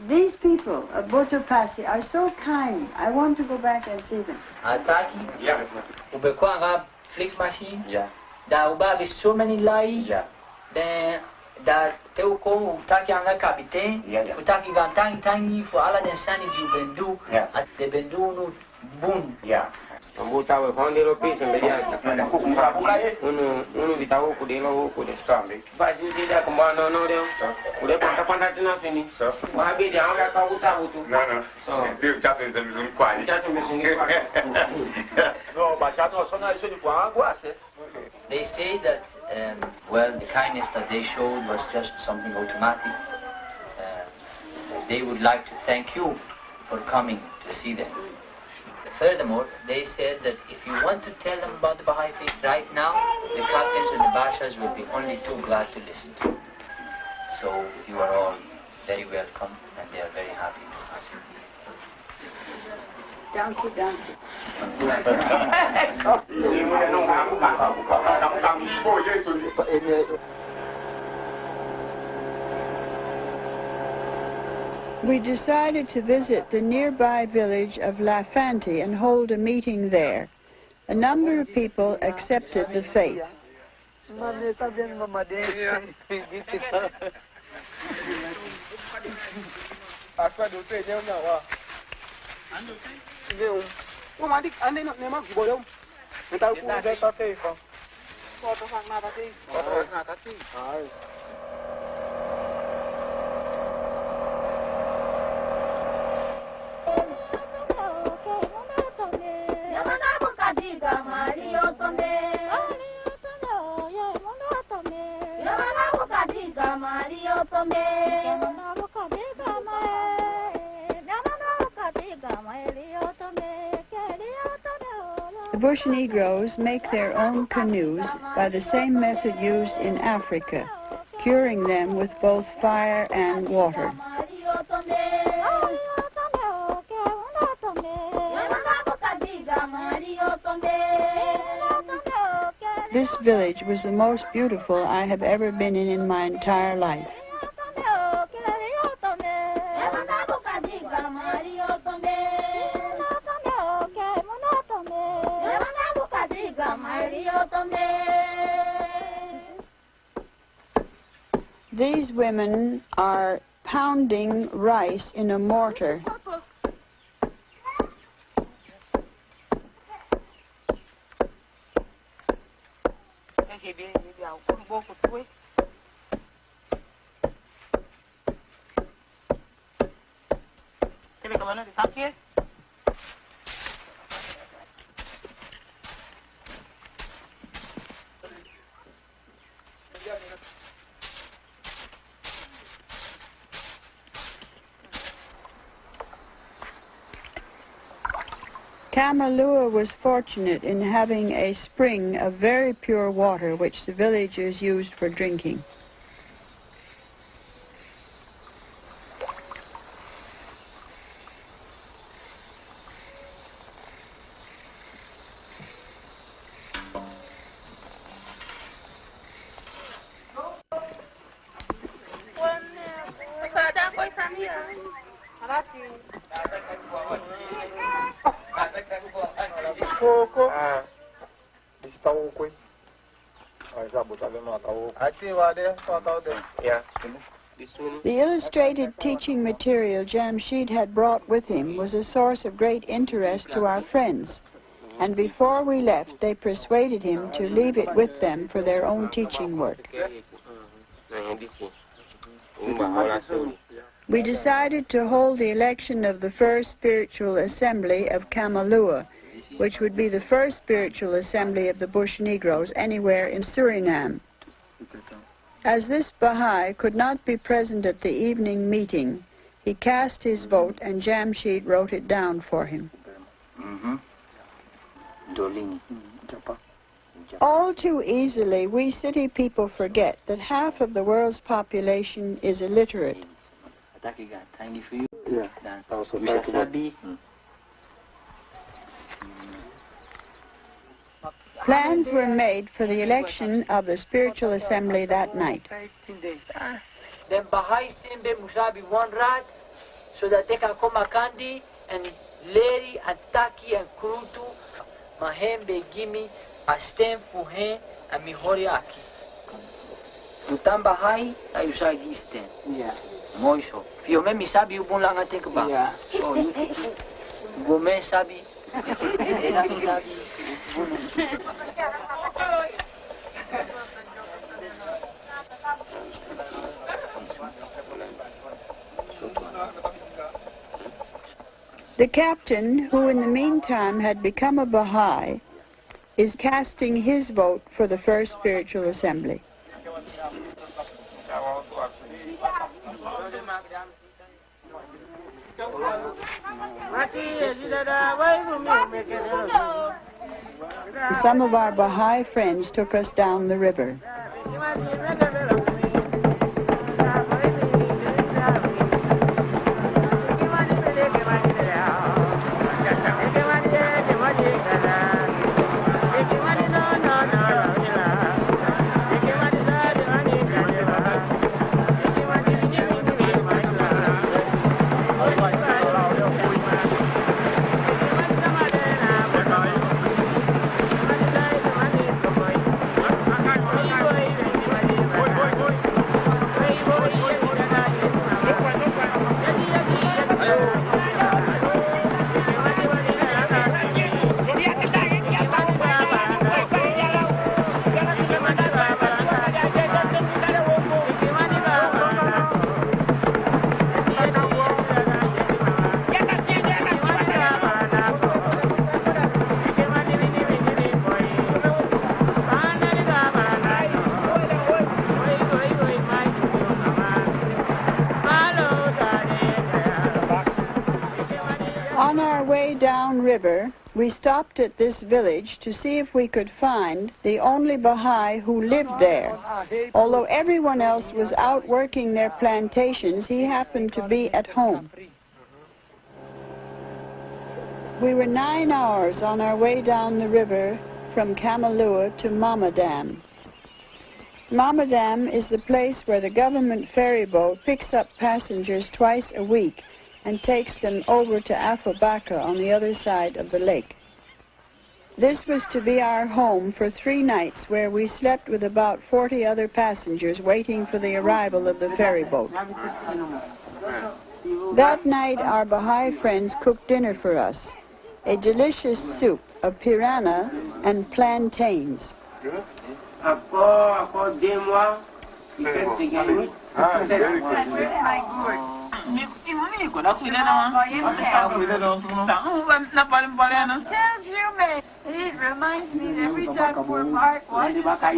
these people of Botopasi are so kind. I want to go back and see them. Ataki? Yeah. Ubekwanga flick machine? Yeah. Da ubabi so many lai? Yeah. Then da teuko utaki anga kapiten, utaki gantangi tangi for ala den sani di bendu, at the bendu no boom. Yeah. Ambuta we found the piece and uno vitao kudelo kude sambe. Basi dida kumano no deo. Kude panta tinafini. So. Wabi dia anga ka uta. No. So. Dio just in the mizuni kwani. Just in the mizuni kwani. No, bashato sona iso ni kwa agwa se. They say that, well, the kindness that they showed was just something automatic. They would like to thank you for coming to see them. Furthermore, they said that if you want to tell them about the Baha'i faith right now, the captains and the bashas will be only too glad to listen to you. So you are all very welcome, and they are very happy. Donkey, donkey. We decided to visit the nearby village of La Fante and hold a meeting there. A number of people accepted the faith. The bush Negroes make their own canoes by the same method used in Africa, curing them with both fire and water. This village was the most beautiful I have ever been in my entire life. These women are pounding rice in a mortar. Kamalua was fortunate in having a spring of very pure water which the villagers used for drinking. The illustrated teaching material Jamshid had brought with him was a source of great interest to our friends, and before we left they persuaded him to leave it with them for their own teaching work. We decided to hold the election of the first spiritual assembly of Kamalua, which would be the first spiritual assembly of the Bush Negroes anywhere in Suriname. As this Baha'i could not be present at the evening meeting, he cast his vote and Jamshid wrote it down for him. All too easily, we city people forget that half of the world's population is illiterate. Plans were made for the election of the spiritual assembly that night. Then Baha'i Simbe Musabi one rat so that they can come a candy and Leri and Taki and Krutu, Mahembe Gimi, Astem Fuhe and Mihoriaki. Utan Baha'i, Ayusagi Stem. Yeah. Moiso. Fiome Misabi Ubun Langa Tekba. Yeah. So you Gome Sabi. The captain, who in the meantime had become a Baha'i, is casting his vote for the first spiritual assembly. Some of our Baha'i friends took us down the river. On our way downriver, we stopped at this village to see if we could find the only Baha'i who lived there. Although everyone else was out working their plantations, he happened to be at home. We were 9 hours on our way down the river from Kamalua to Mamadam. Mamadam is the place where the government ferry boat picks up passengers twice a week and takes them over to Afobaka on the other side of the lake. This was to be our home for 3 nights, where we slept with about 40 other passengers waiting for the arrival of the ferry boat. That night, our Baha'i friends cooked dinner for us, a delicious soup of piranha and plantains. It reminds me that every time we're marked, we take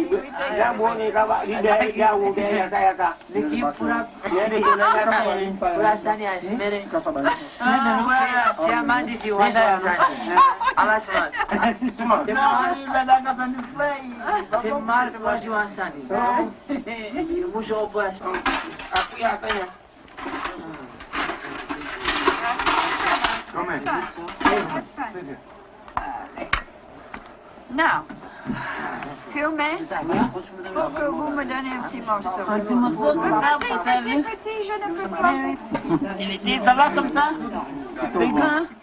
Now, filmez. Pour que vous me donnez un petit morceau. Petit, je ne peux pas. Ça va comme ça?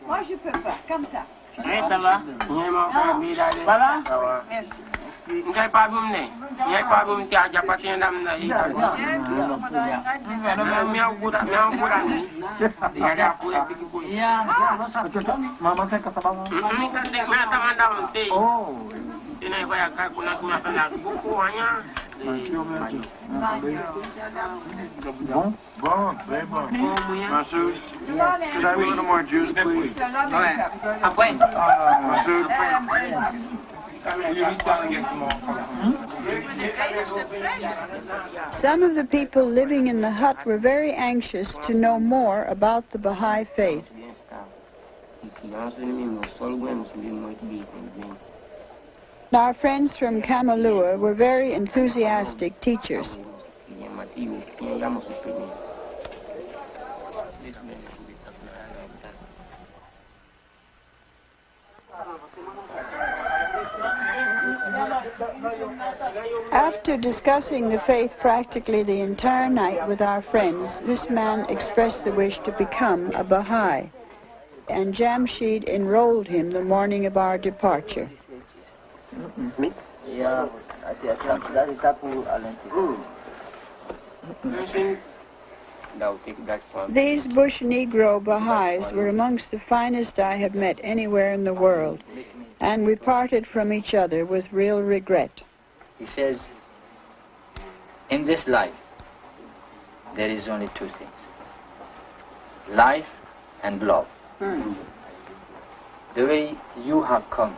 Moi, je peux pas, comme ça. Oui, ça va. Voilà. Merci. Ngai pa bum ne. Ngai pa bum ti aja patin dam na i. Miau kuda ni. Ya da ku e piki ku. Ya. Mama kan ka sabang. Ni kan dek mana taman dam ti. Oh. Ini ko ya ka kuna kana buku hanya. Bon, very bon. Masoud, could I have a little more juice, please? Masoud. Some of the people living in the hut were very anxious to know more about the Baha'i faith. Our friends from Kamalua were very enthusiastic teachers. After discussing the faith practically the entire night with our friends, this man expressed the wish to become a Baha'i, and Jamshid enrolled him the morning of our departure. These bush Negro Baha'is were amongst the finest I have met anywhere in the world, and we parted from each other with real regret. He says, in this life, there is only 2 things: life and love. The way you have come,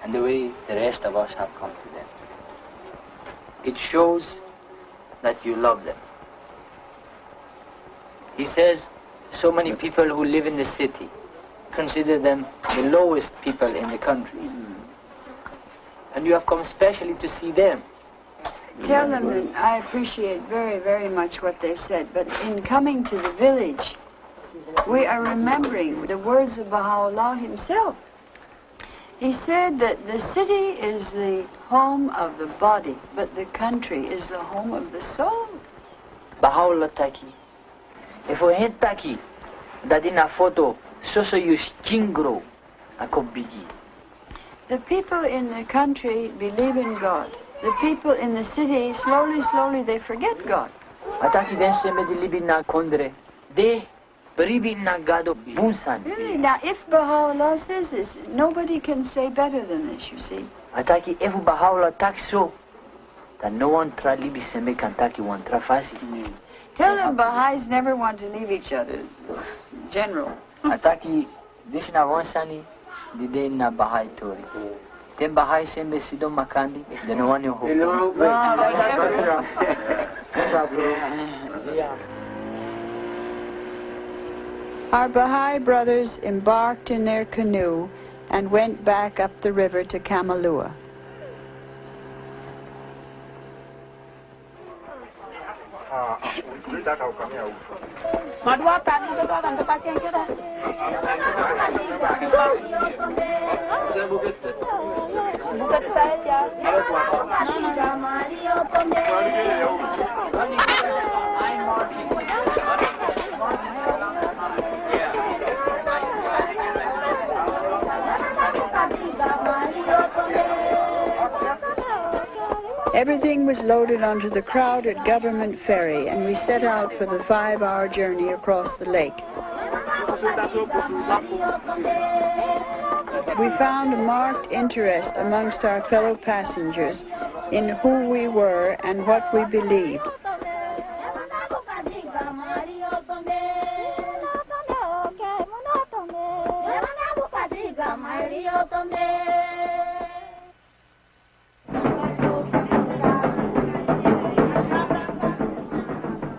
and the way the rest of us have come to them. It shows that you love them. He says, so many people who live in the city consider them the lowest people in the country. And you have come especially to see them. Tell them that I appreciate very, very much what they've said, but in coming to the village, we are remembering the words of Baha'u'llah himself. He said that the city is the home of the body, but the country is the home of the soul. Baha'u'llah taki. E foi gente taki, dadi na foto, soso yu chingro, ako bigi. The people in the country believe in God. The people in the city, slowly, slowly, they forget God. Ataki den seme di libi na kondre, de beribi na gado bunsan. Really, now if Baha'u'llah says this, nobody can say better than this, you see. Ataki efu Baha'u'llah tak so, that no one tra libi seme kan taki one tra fasi. Tell them Baha'is never want to leave each other, in general. Ataki, this na wansani, di de na Baha'i tori. Then Baha'i sembe sidon makandi, then no one yo hope. Our Baha'i brothers embarked in their canoe and went back up the river to Kamalua. Everything was loaded onto the crowded government ferry, and we set out for the 5-hour journey across the lake. We found a marked interest amongst our fellow passengers in who we were and what we believed.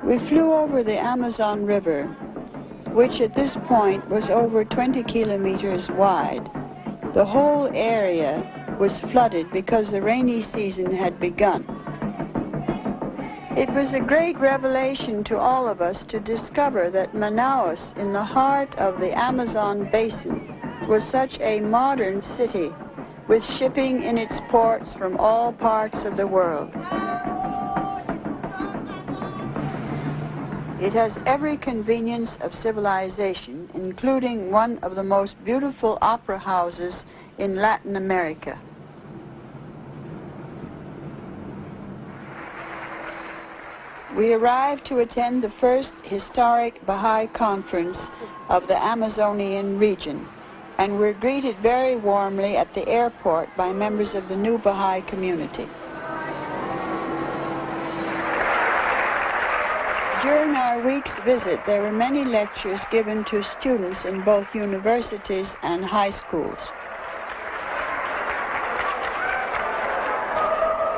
We flew over the Amazon River, which at this point was over 20 kilometers wide. The whole area was flooded because the rainy season had begun. It was a great revelation to all of us to discover that Manaus, in the heart of the Amazon basin, was such a modern city, with shipping in its ports from all parts of the world. It has every convenience of civilization, including one of the most beautiful opera houses in Latin America. We arrived to attend the first historic Baha'i conference of the Amazonian region, and were greeted very warmly at the airport by members of the new Baha'i community. During our week's visit, there were many lectures given to students in both universities and high schools.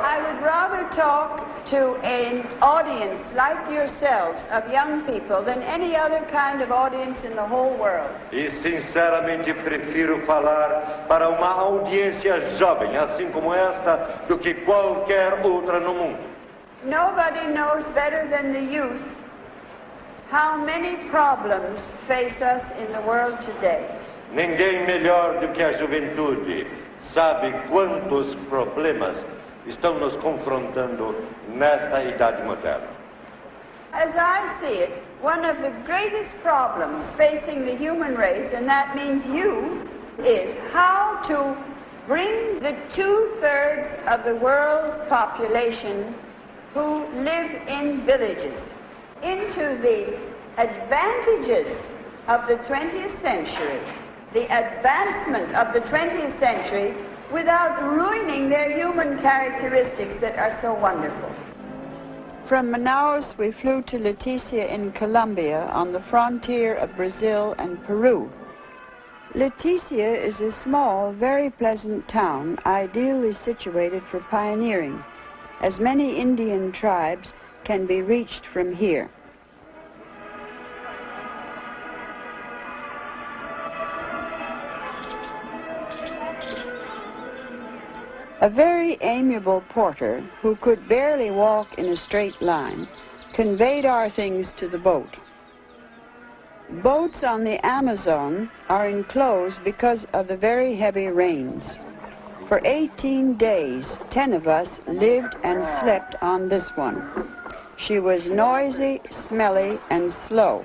I would rather talk to an audience like yourselves of young people than any other kind of audience in the whole world. E sinceramente prefiro falar para uma audiência jovem, assim como esta, do que qualquer outra no mundo. Nobody knows better than the youth how many problems face us in the world today. Ninguém melhor do que a juventude sabe quantos problemas estão nos confrontando nesta idade moderna. As I see it, one of the greatest problems facing the human race, and that means you, is how to bring the 2/3 of the world's population who live in villages into the advantages of the 20th century, the advancement of the 20th century, without ruining their human characteristics that are so wonderful. From Manaus, we flew to Leticia in Colombia on the frontier of Brazil and Peru. Leticia is a small, very pleasant town, ideally situated for pioneering, as many Indian tribes can be reached from here. A very amiable porter, who could barely walk in a straight line, conveyed our things to the boat. Boats on the Amazon are enclosed because of the very heavy rains. For 18 days, 10 of us lived and slept on this one. She was noisy, smelly, and slow.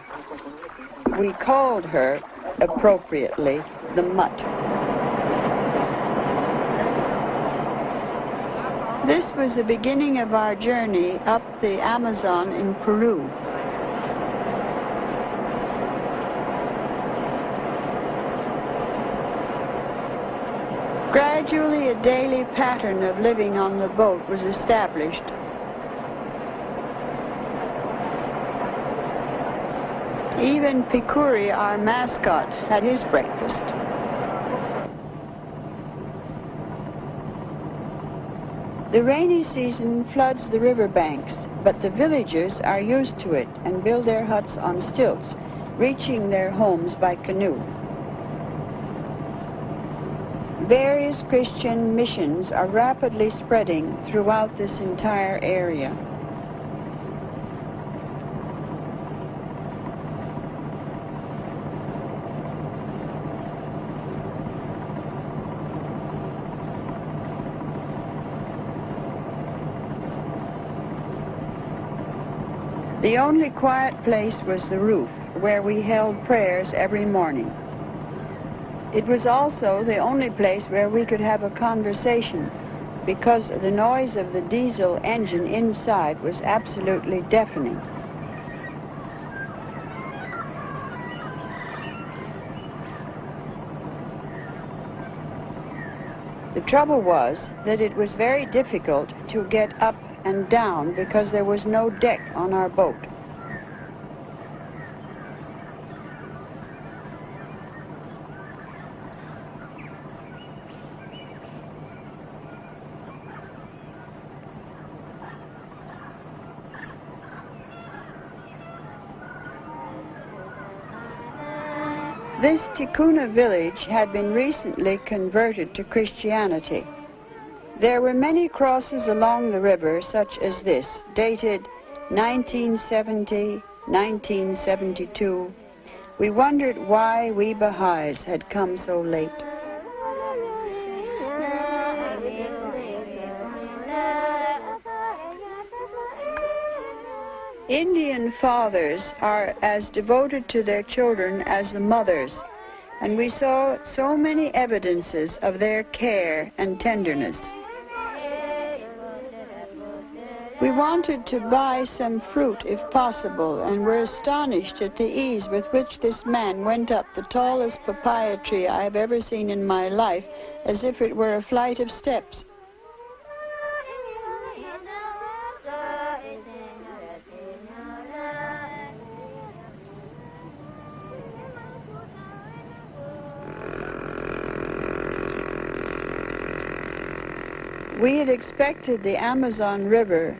We called her, appropriately, the Mutt. This was the beginning of our journey up the Amazon in Peru. Gradually, a daily pattern of living on the boat was established. Even Pikuri, our mascot, had his breakfast. The rainy season floods the riverbanks, but the villagers are used to it and build their huts on stilts, reaching their homes by canoe. Various Christian missions are rapidly spreading throughout this entire area. The only quiet place was the roof, where we held prayers every morning. It was also the only place where we could have a conversation, because the noise of the diesel engine inside was absolutely deafening. The trouble was that it was very difficult to get up and down because there was no deck on our boat. This Tikuna village had been recently converted to Christianity. There were many crosses along the river, such as this, dated 1970, 1972. We wondered why we Baha'is had come so late. Indian fathers are as devoted to their children as the mothers, and we saw so many evidences of their care and tenderness. We wanted to buy some fruit if possible, and were astonished at the ease with which this man went up the tallest papaya tree I have ever seen in my life, as if it were a flight of steps. We had expected the Amazon River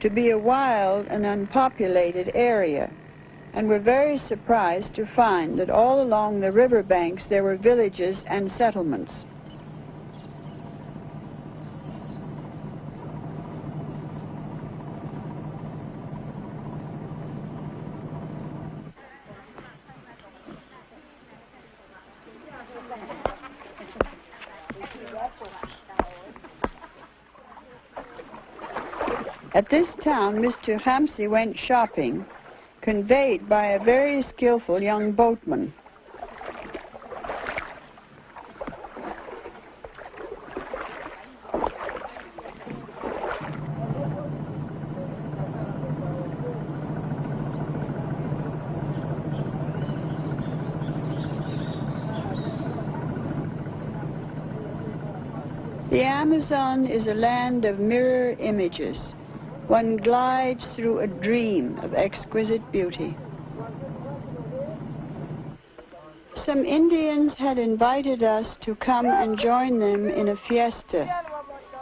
to be a wild and unpopulated area, and were very surprised to find that all along the river banks there were villages and settlements. At this town, Mr. Hamsi went shopping, conveyed by a very skillful young boatman. The Amazon is a land of mirror images. One glides through a dream of exquisite beauty. some Indians had invited us to come and join them in a fiesta,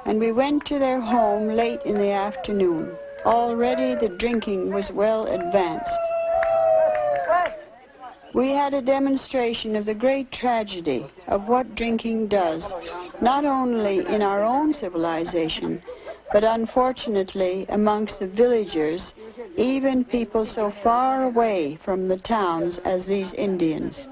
and we went to their home late in the afternoon. Already the drinking was well advanced. We had a demonstration of the great tragedy of what drinking does, not only in our own civilization, but unfortunately amongst the villagers, even people so far away from the towns as these Indians.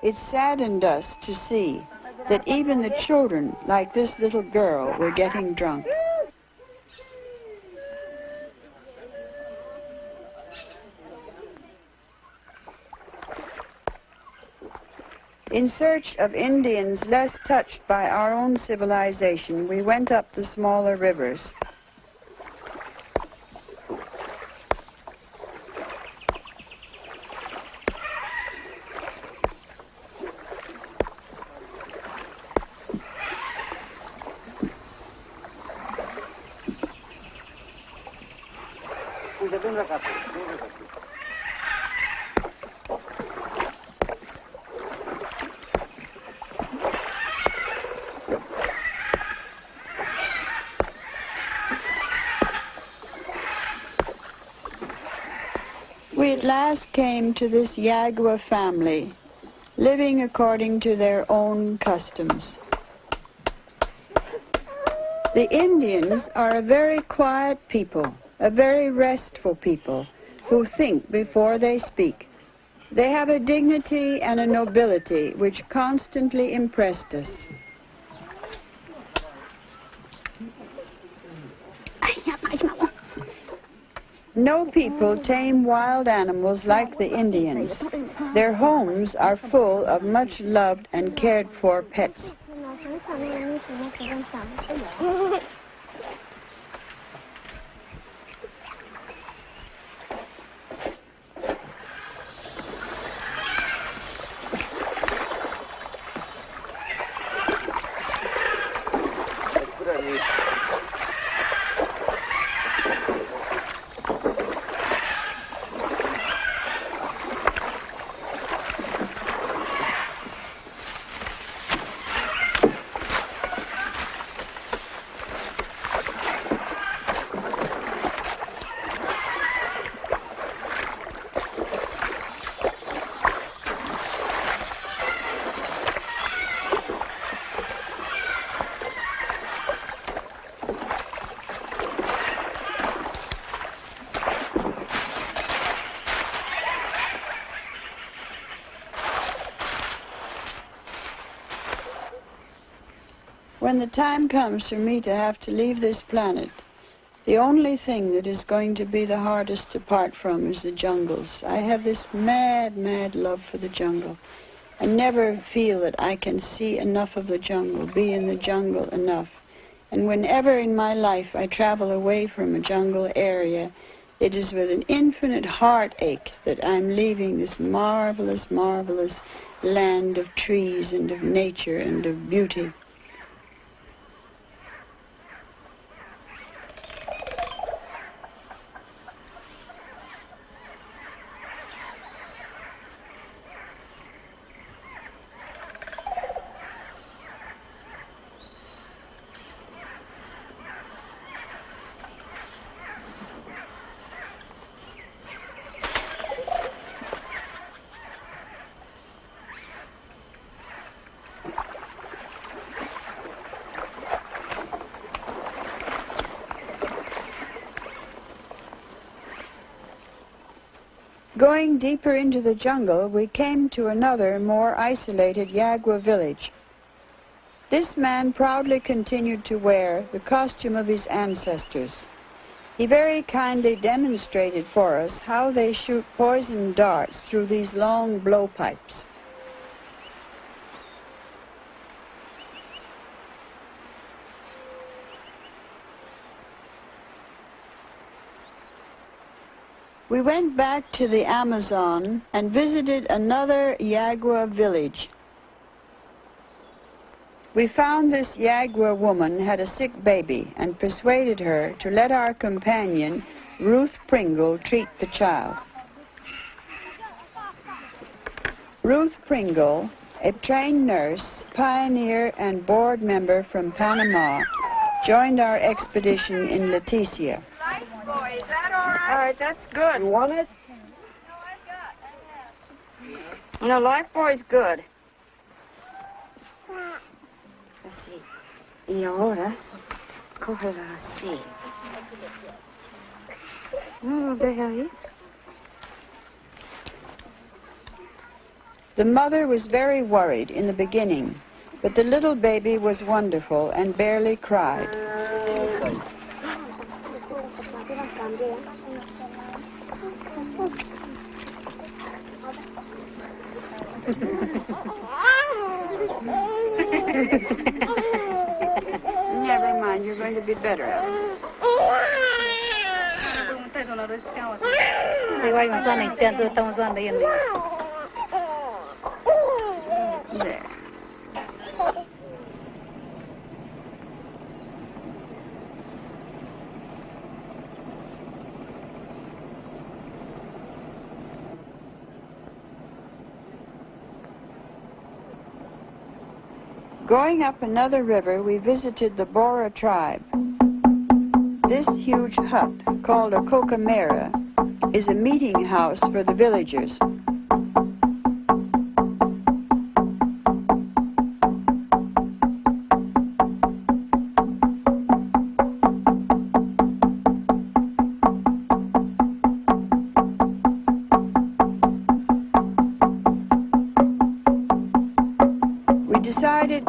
It saddened us to see that even the children, like this little girl, were getting drunk. In search of Indians less touched by our own civilization, we went up the smaller rivers. We at last came to this Yagua family, living according to their own customs. The Indians are a very quiet people, a very restful people, who think before they speak. They have a dignity and a nobility which constantly impressed us. No people tame wild animals like the Indians. Their homes are full of much loved and cared for pets. When the time comes for me to have to leave this planet, the only thing that is going to be the hardest to part from is the jungles. I have this mad, mad love for the jungle. I never feel that I can see enough of the jungle, be in the jungle enough. And whenever in my life I travel away from a jungle area, it is with an infinite heartache that I'm leaving this marvelous, marvelous land of trees and of nature and of beauty. Going deeper into the jungle, we came to another, more isolated Yagua village. This man proudly continued to wear the costume of his ancestors. He very kindly demonstrated for us how they shoot poison darts through these long blowpipes. We went back to the Amazon and visited another Yagua village. We found this Yagua woman had a sick baby and persuaded her to let our companion, Ruth Pringle, treat the child. Ruth Pringle, a trained nurse, pioneer, and board member from Panama, joined our expedition in Leticia. Boy, is that all right? All right, that's good. You want it? No, Life Boy's good. Así. Y ahora, cógela así. No, deja ahí. The mother was very worried in the beginning, but the little baby was wonderful and barely cried. Never mind, you're going to be better at it. There. Going up another river, we visited the Bora tribe. This huge hut, called a cocamera, is a meeting house for the villagers.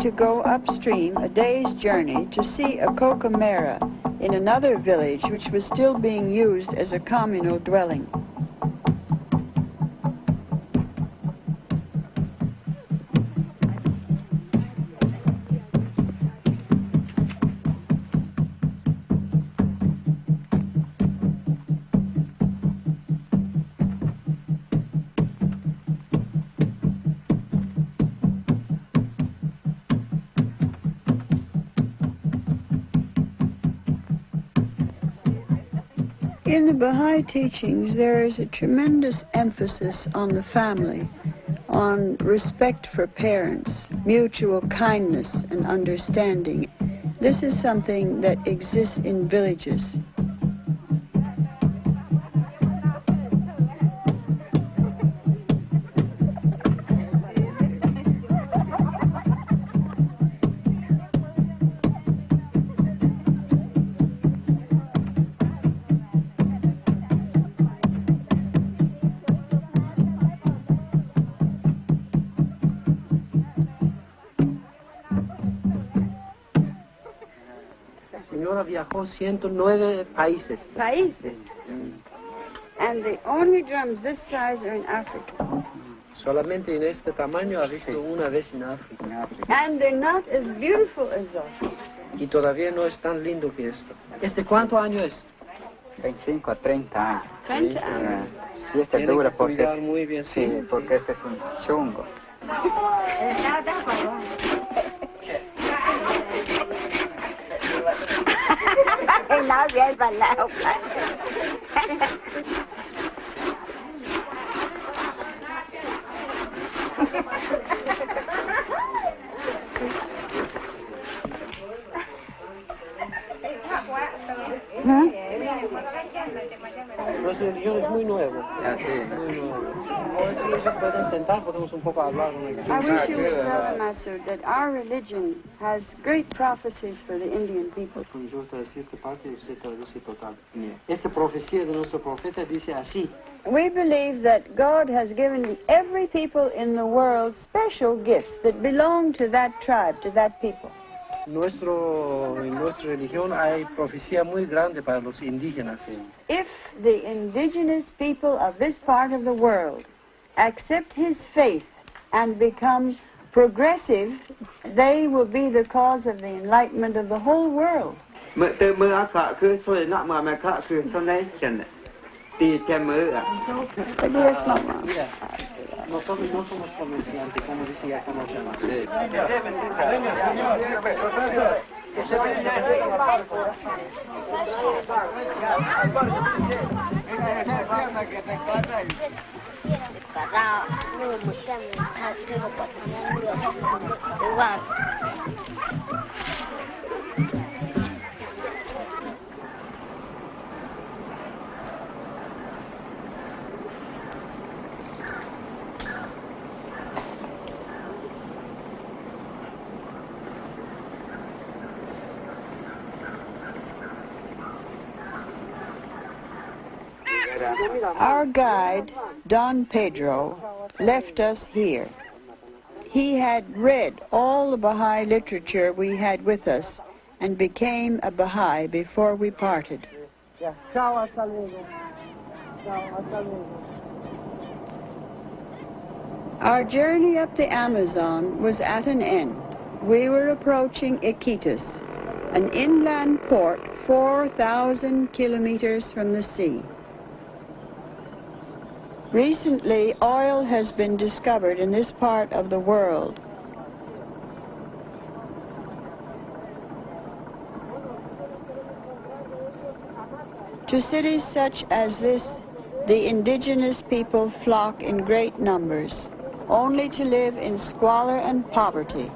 To go upstream a day's journey to see a cocamera in another village which was still being used as a communal dwelling. In the Baha'i teachings, there is a tremendous emphasis on the family, on respect for parents, mutual kindness and understanding. This is something that exists in villages. Viajó 109 países. Países? And the only drums this size are in Africa. Solamente en este tamaño ha visto una vez en África. And they're not as beautiful as those. Y todavía no es tan lindo que esto. ¿Este cuánto año es? 25 a 30 años. 30 años. Sí, este dura porque... cuidar muy bien. Sí, porque este es un chungo. No, bien balado. Nuestro religión es muy nuevo. wish you would tell them, Master, that our religion has great prophecies for the Indian people. We believe that God has given every people in the world special gifts that belong to that tribe, to that people. En nuestra religión hay profecía muy grande para los indígenas. If the indigenous people of this part of the world accept his faith and become progressive, they will be the cause of the enlightenment of the whole world. Yes, Mama. Nosotros no somos comerciantes, como dice, ya conocemos. Our guide, Don Pedro, left us here. He had read all the Baha'i literature we had with us and became a Baha'i before we parted. Our journey up the Amazon was at an end. We were approaching Iquitos, an inland port 4,000 kilometers from the sea. Recently, oil has been discovered in this part of the world. To cities such as this, the indigenous people flock in great numbers, only to live in squalor and poverty.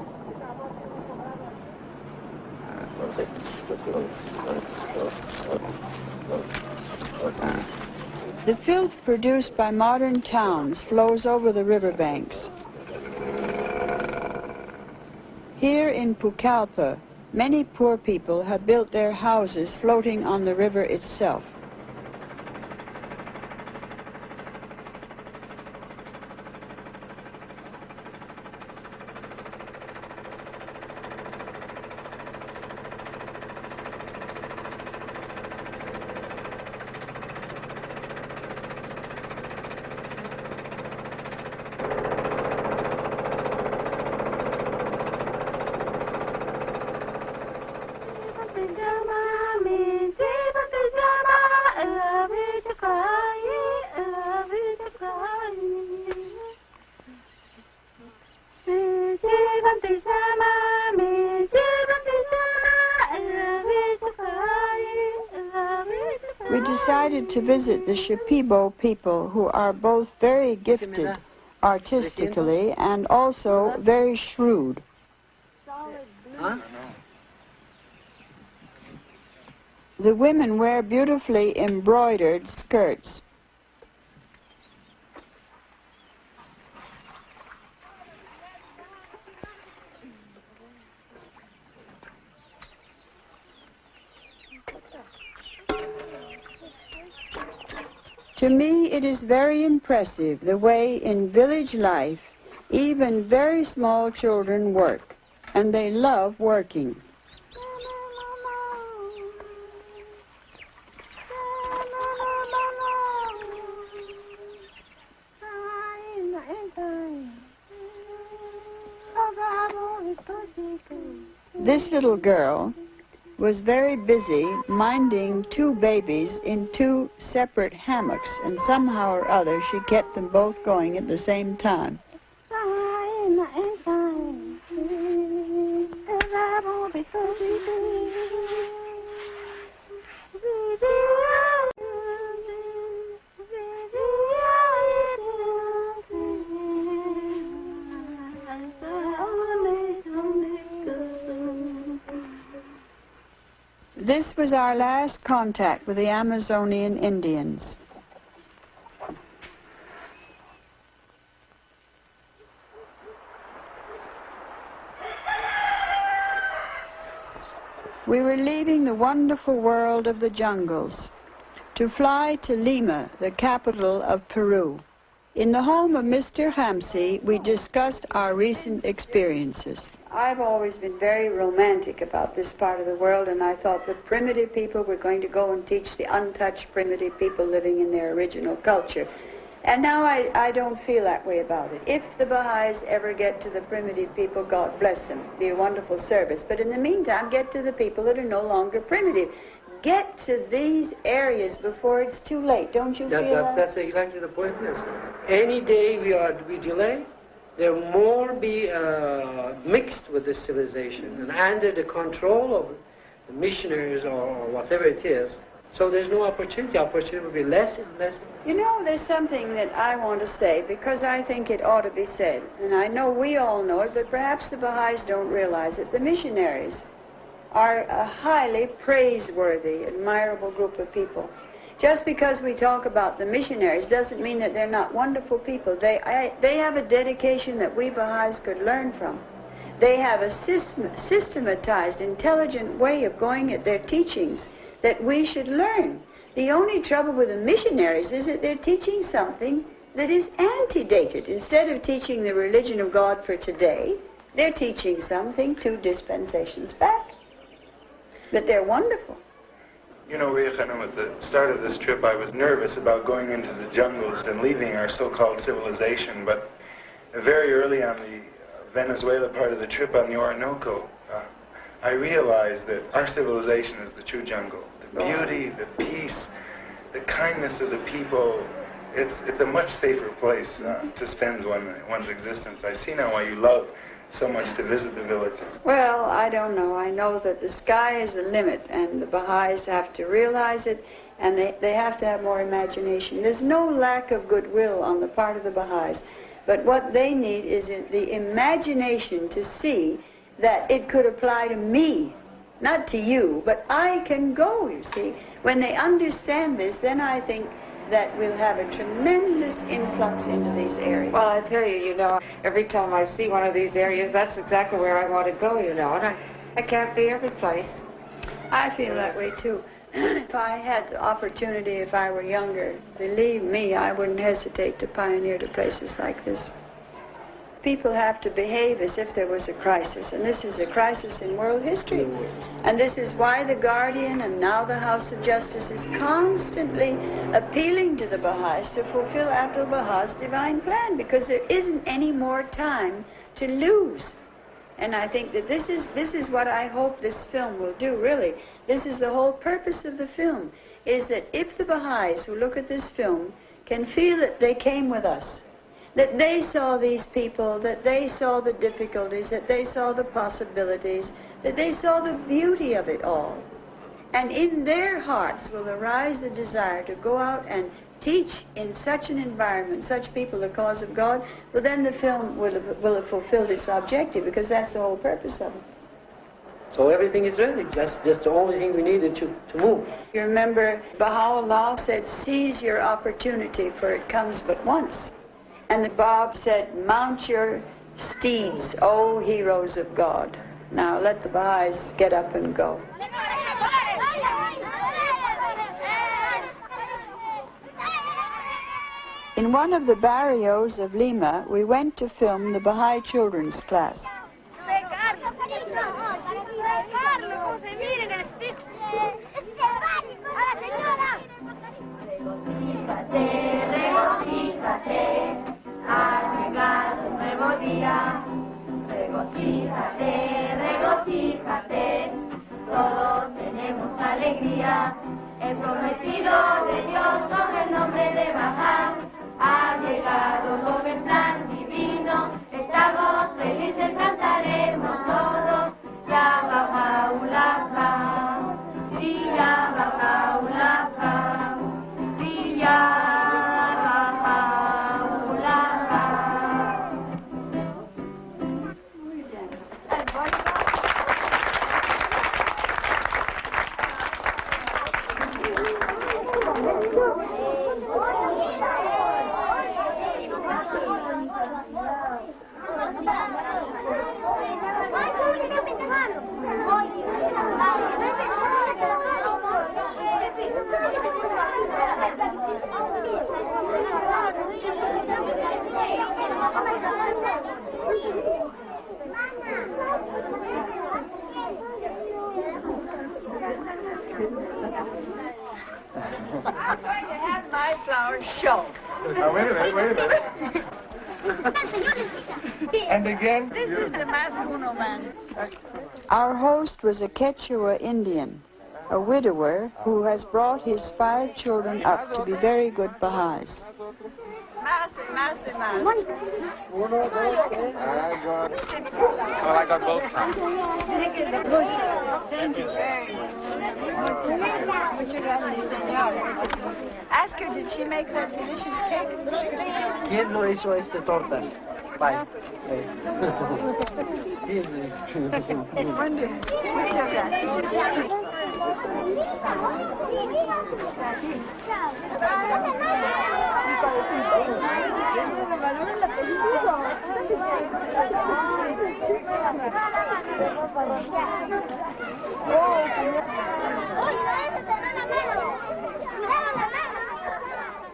The filth produced by modern towns flows over the riverbanks. Here in Pucallpa, many poor people have built their houses floating on the river itself. We decided to visit the Shipibo people, who are both very gifted artistically and also very shrewd. The women wear beautifully embroidered skirts. To me, it is very impressive the way in village life even very small children work, and they love working. This little girl was very busy minding two babies in two separate hammocks, and somehow or other she kept them both going at the same time. This was our last contact with the Amazonian Indians. we were leaving the wonderful world of the jungles to fly to Lima, the capital of Peru. In the home of Mr. Hamsi, we discussed our recent experiences. I've always been very romantic about this part of the world, and I thought the primitive people were going to go and teach the untouched primitive people living in their original culture. And now I don't feel that way about it. If the Baha'is ever get to the primitive people, God bless them. Be a wonderful service. But in the meantime, get to the people that are no longer primitive. Get to these areas before it's too late. Don't you feel that? That's exactly the point. Yes. Any day we delay, there will more be mixed with this civilization and under the control of the missionaries or whatever it is. So there's no opportunity. Opportunity will be less and less. You know, there's something that I want to say because I think it ought to be said. And I know we all know it, but perhaps the Baha'is don't realize it. The missionaries are a highly praiseworthy, admirable group of people. Just because we talk about the missionaries doesn't mean that they're not wonderful people. They have a dedication that we Baha'is could learn from. They have a systematized, intelligent way of going at their teachings that we should learn. The only trouble with the missionaries is that they're teaching something that is antedated. Instead of teaching the religion of God for today, they're teaching something 2 dispensations back. But they're wonderful. You know, Yyih, at the start of this trip, I was nervous about going into the jungles and leaving our so-called civilization, but very early on the Venezuela part of the trip on the Orinoco, I realized that our civilization is the true jungle. The beauty, the peace, the kindness of the people. It's a much safer place to spend one's existence. I see now why you love so much to visit the villages. Well, I don't know. I know that the sky is the limit, and the Baha'is have to realize it, and they have to have more imagination. There's no lack of goodwill on the part of the Baha'is, but what they need is the imagination to see that it could apply to me, not to you, but I can go, you see. When they understand this, then I think that we'll have a tremendous influx into these areas. Well, I tell you, you know, every time I see one of these areas, that's exactly where I want to go, you know, and I can't be every place. I feel that way, too. If I had the opportunity, if I were younger, believe me, I wouldn't hesitate to pioneer to places like this. People have to behave as if there was a crisis, and this is a crisis in world history. And this is why the Guardian and now the House of Justice is constantly appealing to the Baha'is to fulfill Abdu'l-Baha's divine plan, because there isn't any more time to lose. And I think that this is what I hope this film will do, really. This is the whole purpose of the film, is that if the Baha'is who look at this film can feel that they came with us, that they saw these people, that they saw the difficulties, that they saw the possibilities, that they saw the beauty of it all. And in their hearts will arise the desire to go out and teach in such an environment, such people, the cause of God, well, then the film will have fulfilled its objective, because that's the whole purpose of it. So everything is ready. That's just the only thing we needed to move. You remember Baha'u'llah said, seize your opportunity, for it comes but once. And the Bab said, mount your steeds, O heroes of God. Now let the Baha'is get up and go. In one of the barrios of Lima, we went to film the Baha'i children's class. Ha llegado un nuevo día, regocíjate, regocíjate, todos tenemos alegría, el prometido de Dios con el nombre de Bahá, ha llegado el gobernante divino, estamos felices, cantaremos todos, ya Baha'u'llah, y ya Baha'u'llah, y ya. Now, wait a minute. And again? This is the Mas Uno man. Our host was a Quechua Indian, a widower who has brought his 5 children up to be very good Baha'is. Well, I got both times. Thank you very much. Ask her, did she make that delicious cake? ¿Quién lo hizo esta torta? Bye.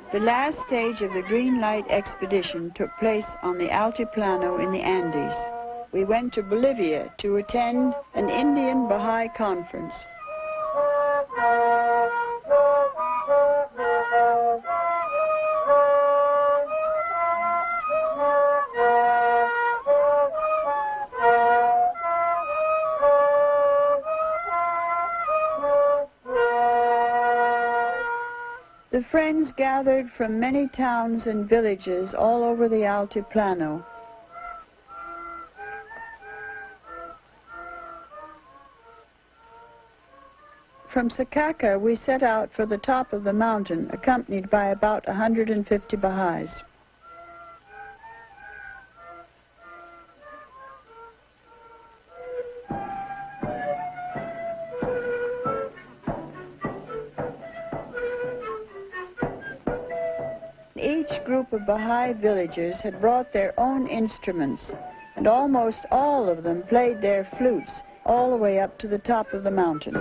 The last stage of the Greenlight expedition took place on the Altiplano in the Andes. We went to Bolivia to attend an Indian Baha'i conference. The friends gathered from many towns and villages all over the Altiplano. From Sakaka, we set out for the top of the mountain, accompanied by about 150 Baha'is. Each group of Baha'i villagers had brought their own instruments, and almost all of them played their flutes all the way up to the top of the mountain.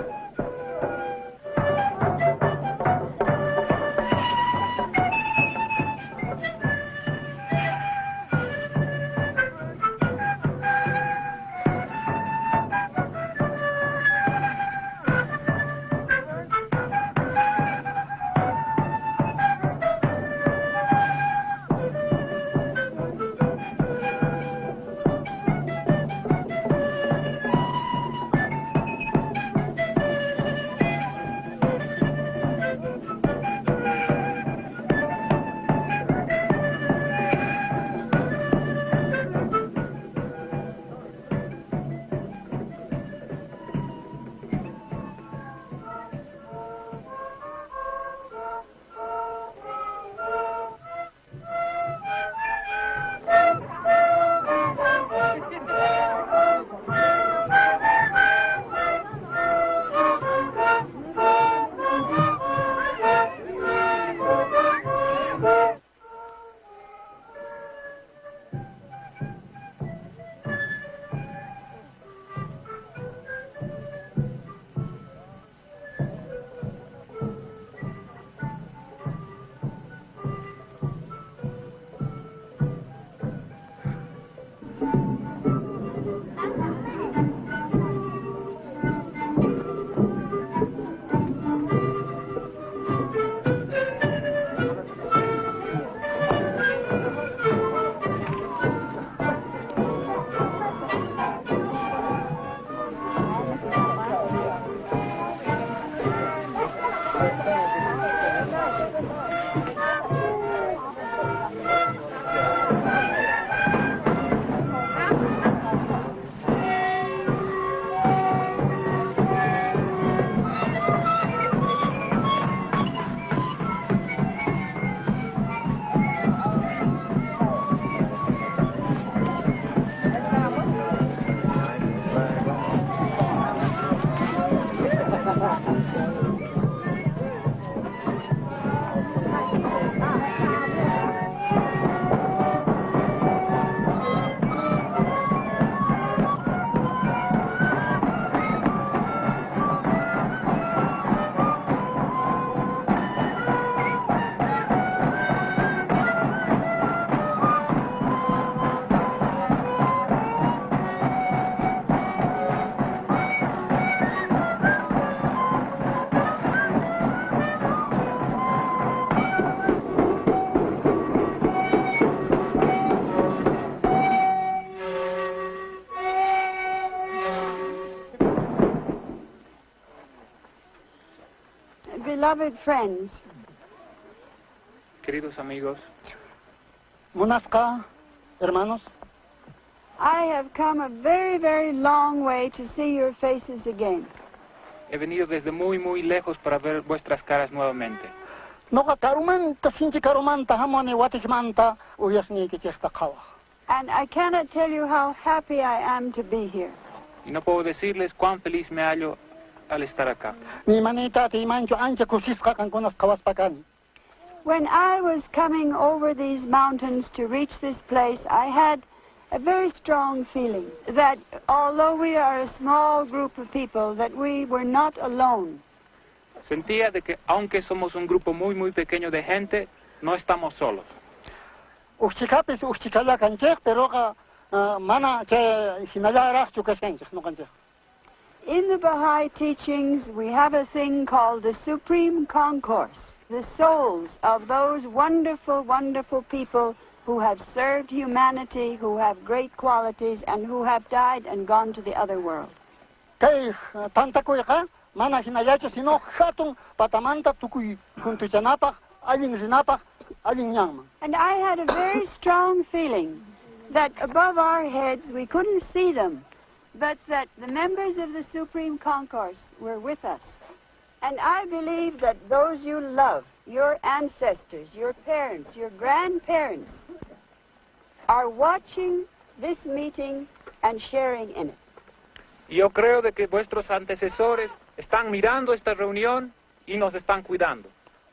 beloved friends, Queridos amigos, Munaska, hermanos, I have come a very, very long way to see your faces again. he venido desde muy, muy lejos para ver vuestras caras nuevamente. noqa karumanta sinchi karumanta hamone watikmanta uyasni kichesta qawa. And I cannot tell you how happy I am to be here. Y no puedo decirles cuán feliz me hallo al estar acá. Ni manita ti mancho ancha kusisqa kankunas qawaspakani. When I was coming over these mountains to reach this place, I had a very strong feeling that although we are a small group of people, that we were not alone. Sentía de que aunque somos un grupo muy, muy pequeño de gente, no estamos solos. Uxchikapis uxchikala kanchej, pero mana che hinalarach chukashenchej no kanchej. In the Baha'i teachings, we have a thing called the Supreme Concourse, the souls of those wonderful, wonderful people who have served humanity, who have great qualities, and who have died and gone to the other world. Kay tantakuiqa mana hinayacho sino hatun patamanta tukui kuntuchanapaj alin rinapaj alin nyangman. And I had a very strong feeling that above our heads we couldn't see them, but that the members of the Supreme Concourse were with us. And I believe that those you love, your ancestors, your parents, your grandparents, are watching this meeting and sharing in it. Yo creo de que vuestros antecesores están mirando esta reunión y nos están cuidando.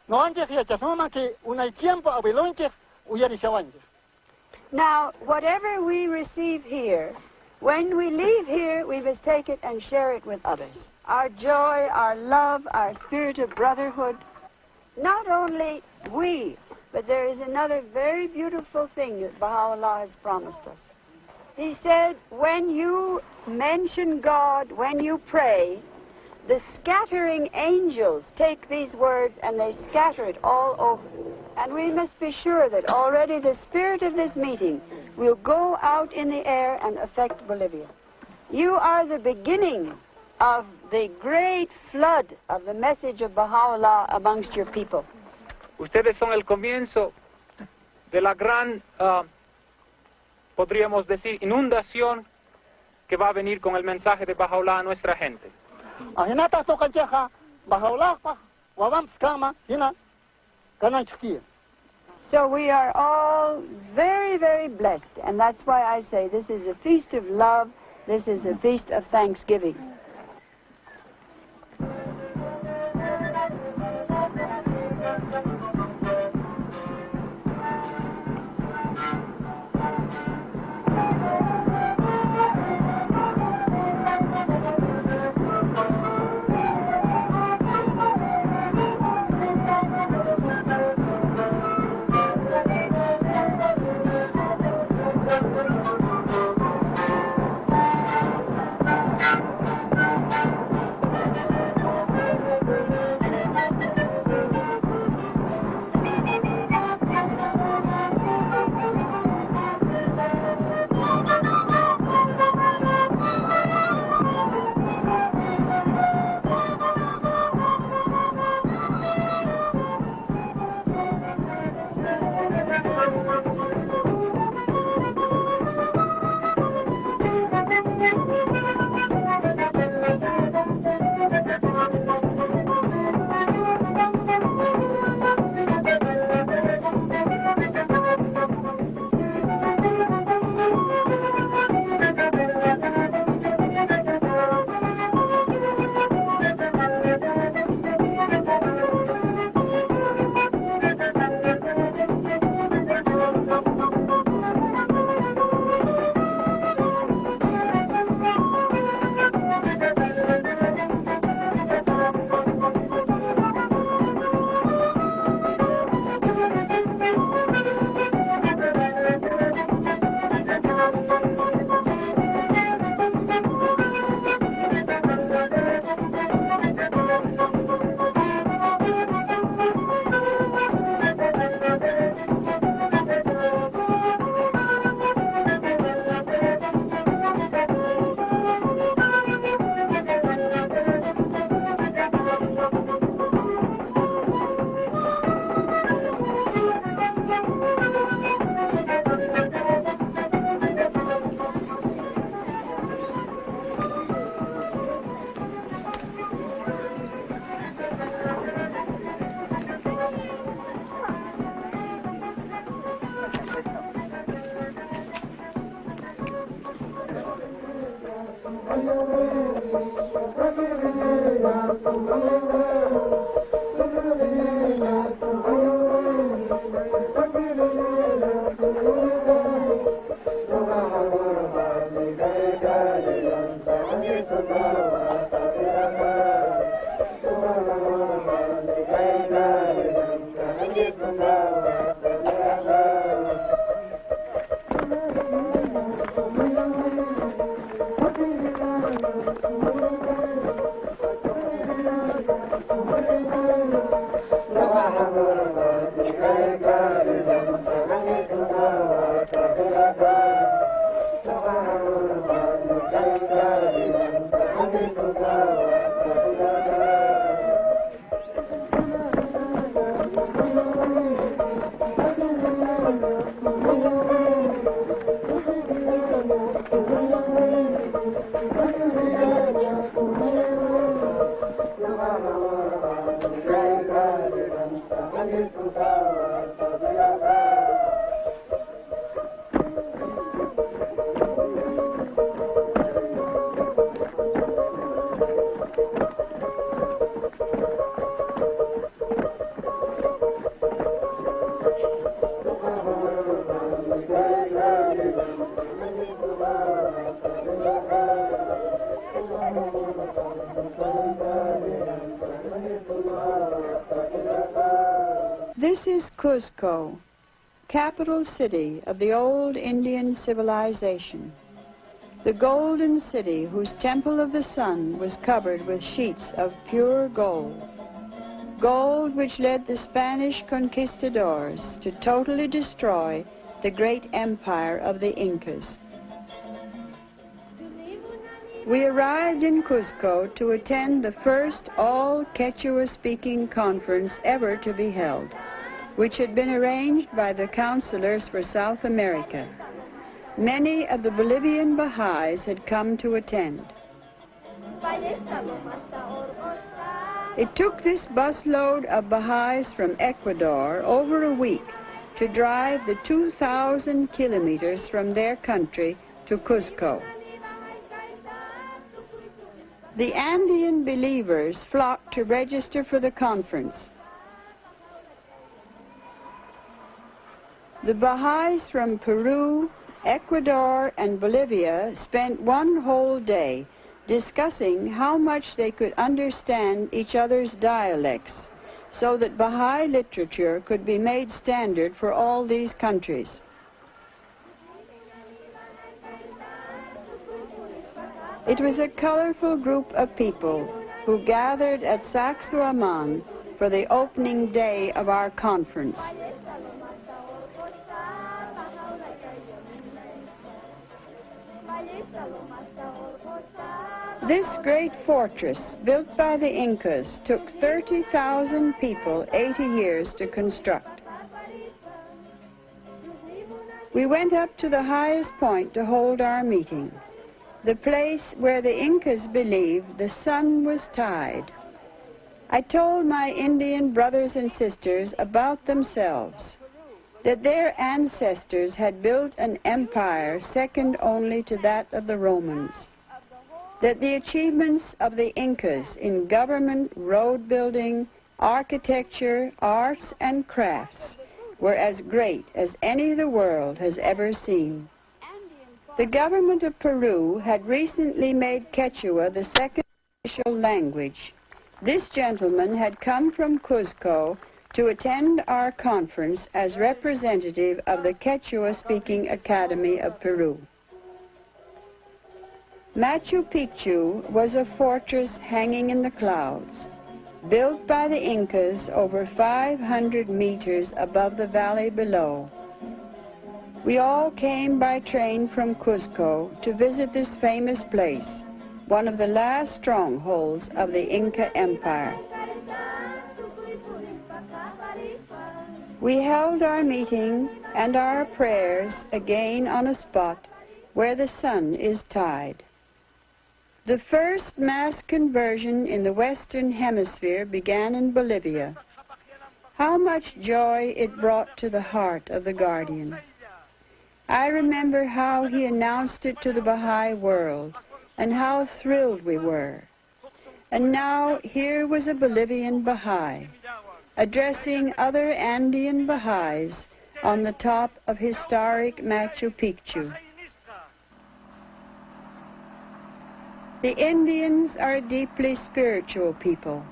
No anchej yachasnuma que unay tiempo abilonchej uyarishawanchej. Now, whatever we receive here, when we leave here, we must take it and share it with others. Our joy, our love, our spirit of brotherhood. Not only we, but there is another very beautiful thing that Baha'u'llah has promised us. He said, when you mention God, when you pray, the scattering angels take these words and they scatter it all over. And we must be sure that already the spirit of this meeting will go out in the air and affect Bolivia. You are the beginning of the great flood of the message of Baha'u'llah amongst your people. Ustedes son el comienzo de la gran, podríamos decir, inundación que va a venir con el mensaje de Baha'u'llah a nuestra gente. Ahinata to kancheja Baha'u'llah pa wawam skama hina kananchkia. So we are all very, very blessed, and that's why I say this is a feast of love, this is a feast of thanksgiving. This is Cuzco, capital city of the old Indian civilization. The golden city whose temple of the sun was covered with sheets of pure gold. Gold which led the Spanish conquistadors to totally destroy the great empire of the Incas. We arrived in Cuzco to attend the first all-Quechua-speaking conference ever to be held, which had been arranged by the counselors for South America. Many of the Bolivian Baha'is had come to attend. It took this busload of Baha'is from Ecuador over a week to drive the 2,000 kilometers from their country to Cuzco. The Andean believers flocked to register for the conference. The Baha'is from Peru, Ecuador, and Bolivia spent one whole day discussing how much they could understand each other's dialects so that Baha'i literature could be made standard for all these countries. It was a colorful group of people who gathered at Sacsayhuaman for the opening day of our conference. This great fortress, built by the Incas, took 30,000 people 80 years to construct. We went up to the highest point to hold our meeting, the place where the Incas believed the sun was tied. I told my Indian brothers and sisters about themselves, that their ancestors had built an empire second only to that of the Romans, that the achievements of the Incas in government, road building, architecture, arts, and crafts were as great as any the world has ever seen. The government of Peru had recently made Quechua the second official language. This gentleman had come from Cuzco to attend our conference as representative of the Quechua-speaking Academy of Peru. Machu Picchu was a fortress hanging in the clouds, built by the Incas over 500 meters above the valley below. We all came by train from Cuzco to visit this famous place, one of the last strongholds of the Inca Empire. We held our meeting and our prayers again on a spot where the sun is tied. The first mass conversion in the Western Hemisphere began in Bolivia. How much joy it brought to the heart of the guardian. I remember how he announced it to the Baha'i world and how thrilled we were. And now here was a Bolivian Baha'i addressing other Andean Baha'is on the top of historic Machu Picchu. The Indians are a deeply spiritual people,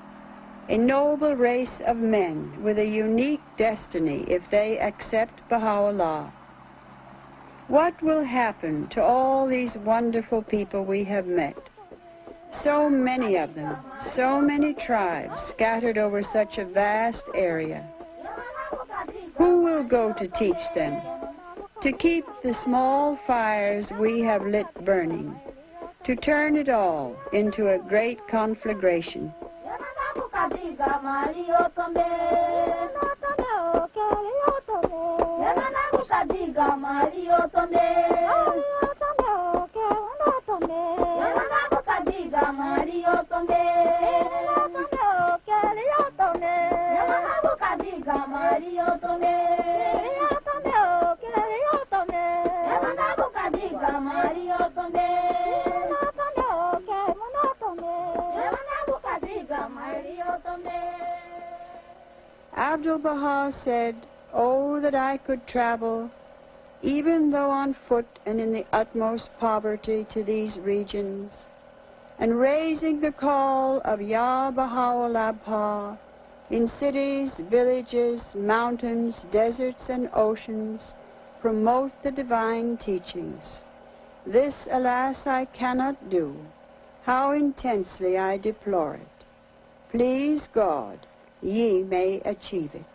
a noble race of men with a unique destiny if they accept Baha'u'llah. What will happen to all these wonderful people we have met? So many of them, so many tribes scattered over such a vast area. Who will go to teach them, to keep the small fires we have lit burning, to turn it all into a great conflagration? Abdu'l-Baha said, "Oh, that I could travel, even though on foot and in the utmost poverty, to these regions, and raising the call of Ya Baha'u'llah in cities, villages, mountains, deserts, and oceans, promote the divine teachings. This, alas, I cannot do. How intensely I deplore it. Please God, ye may achieve it."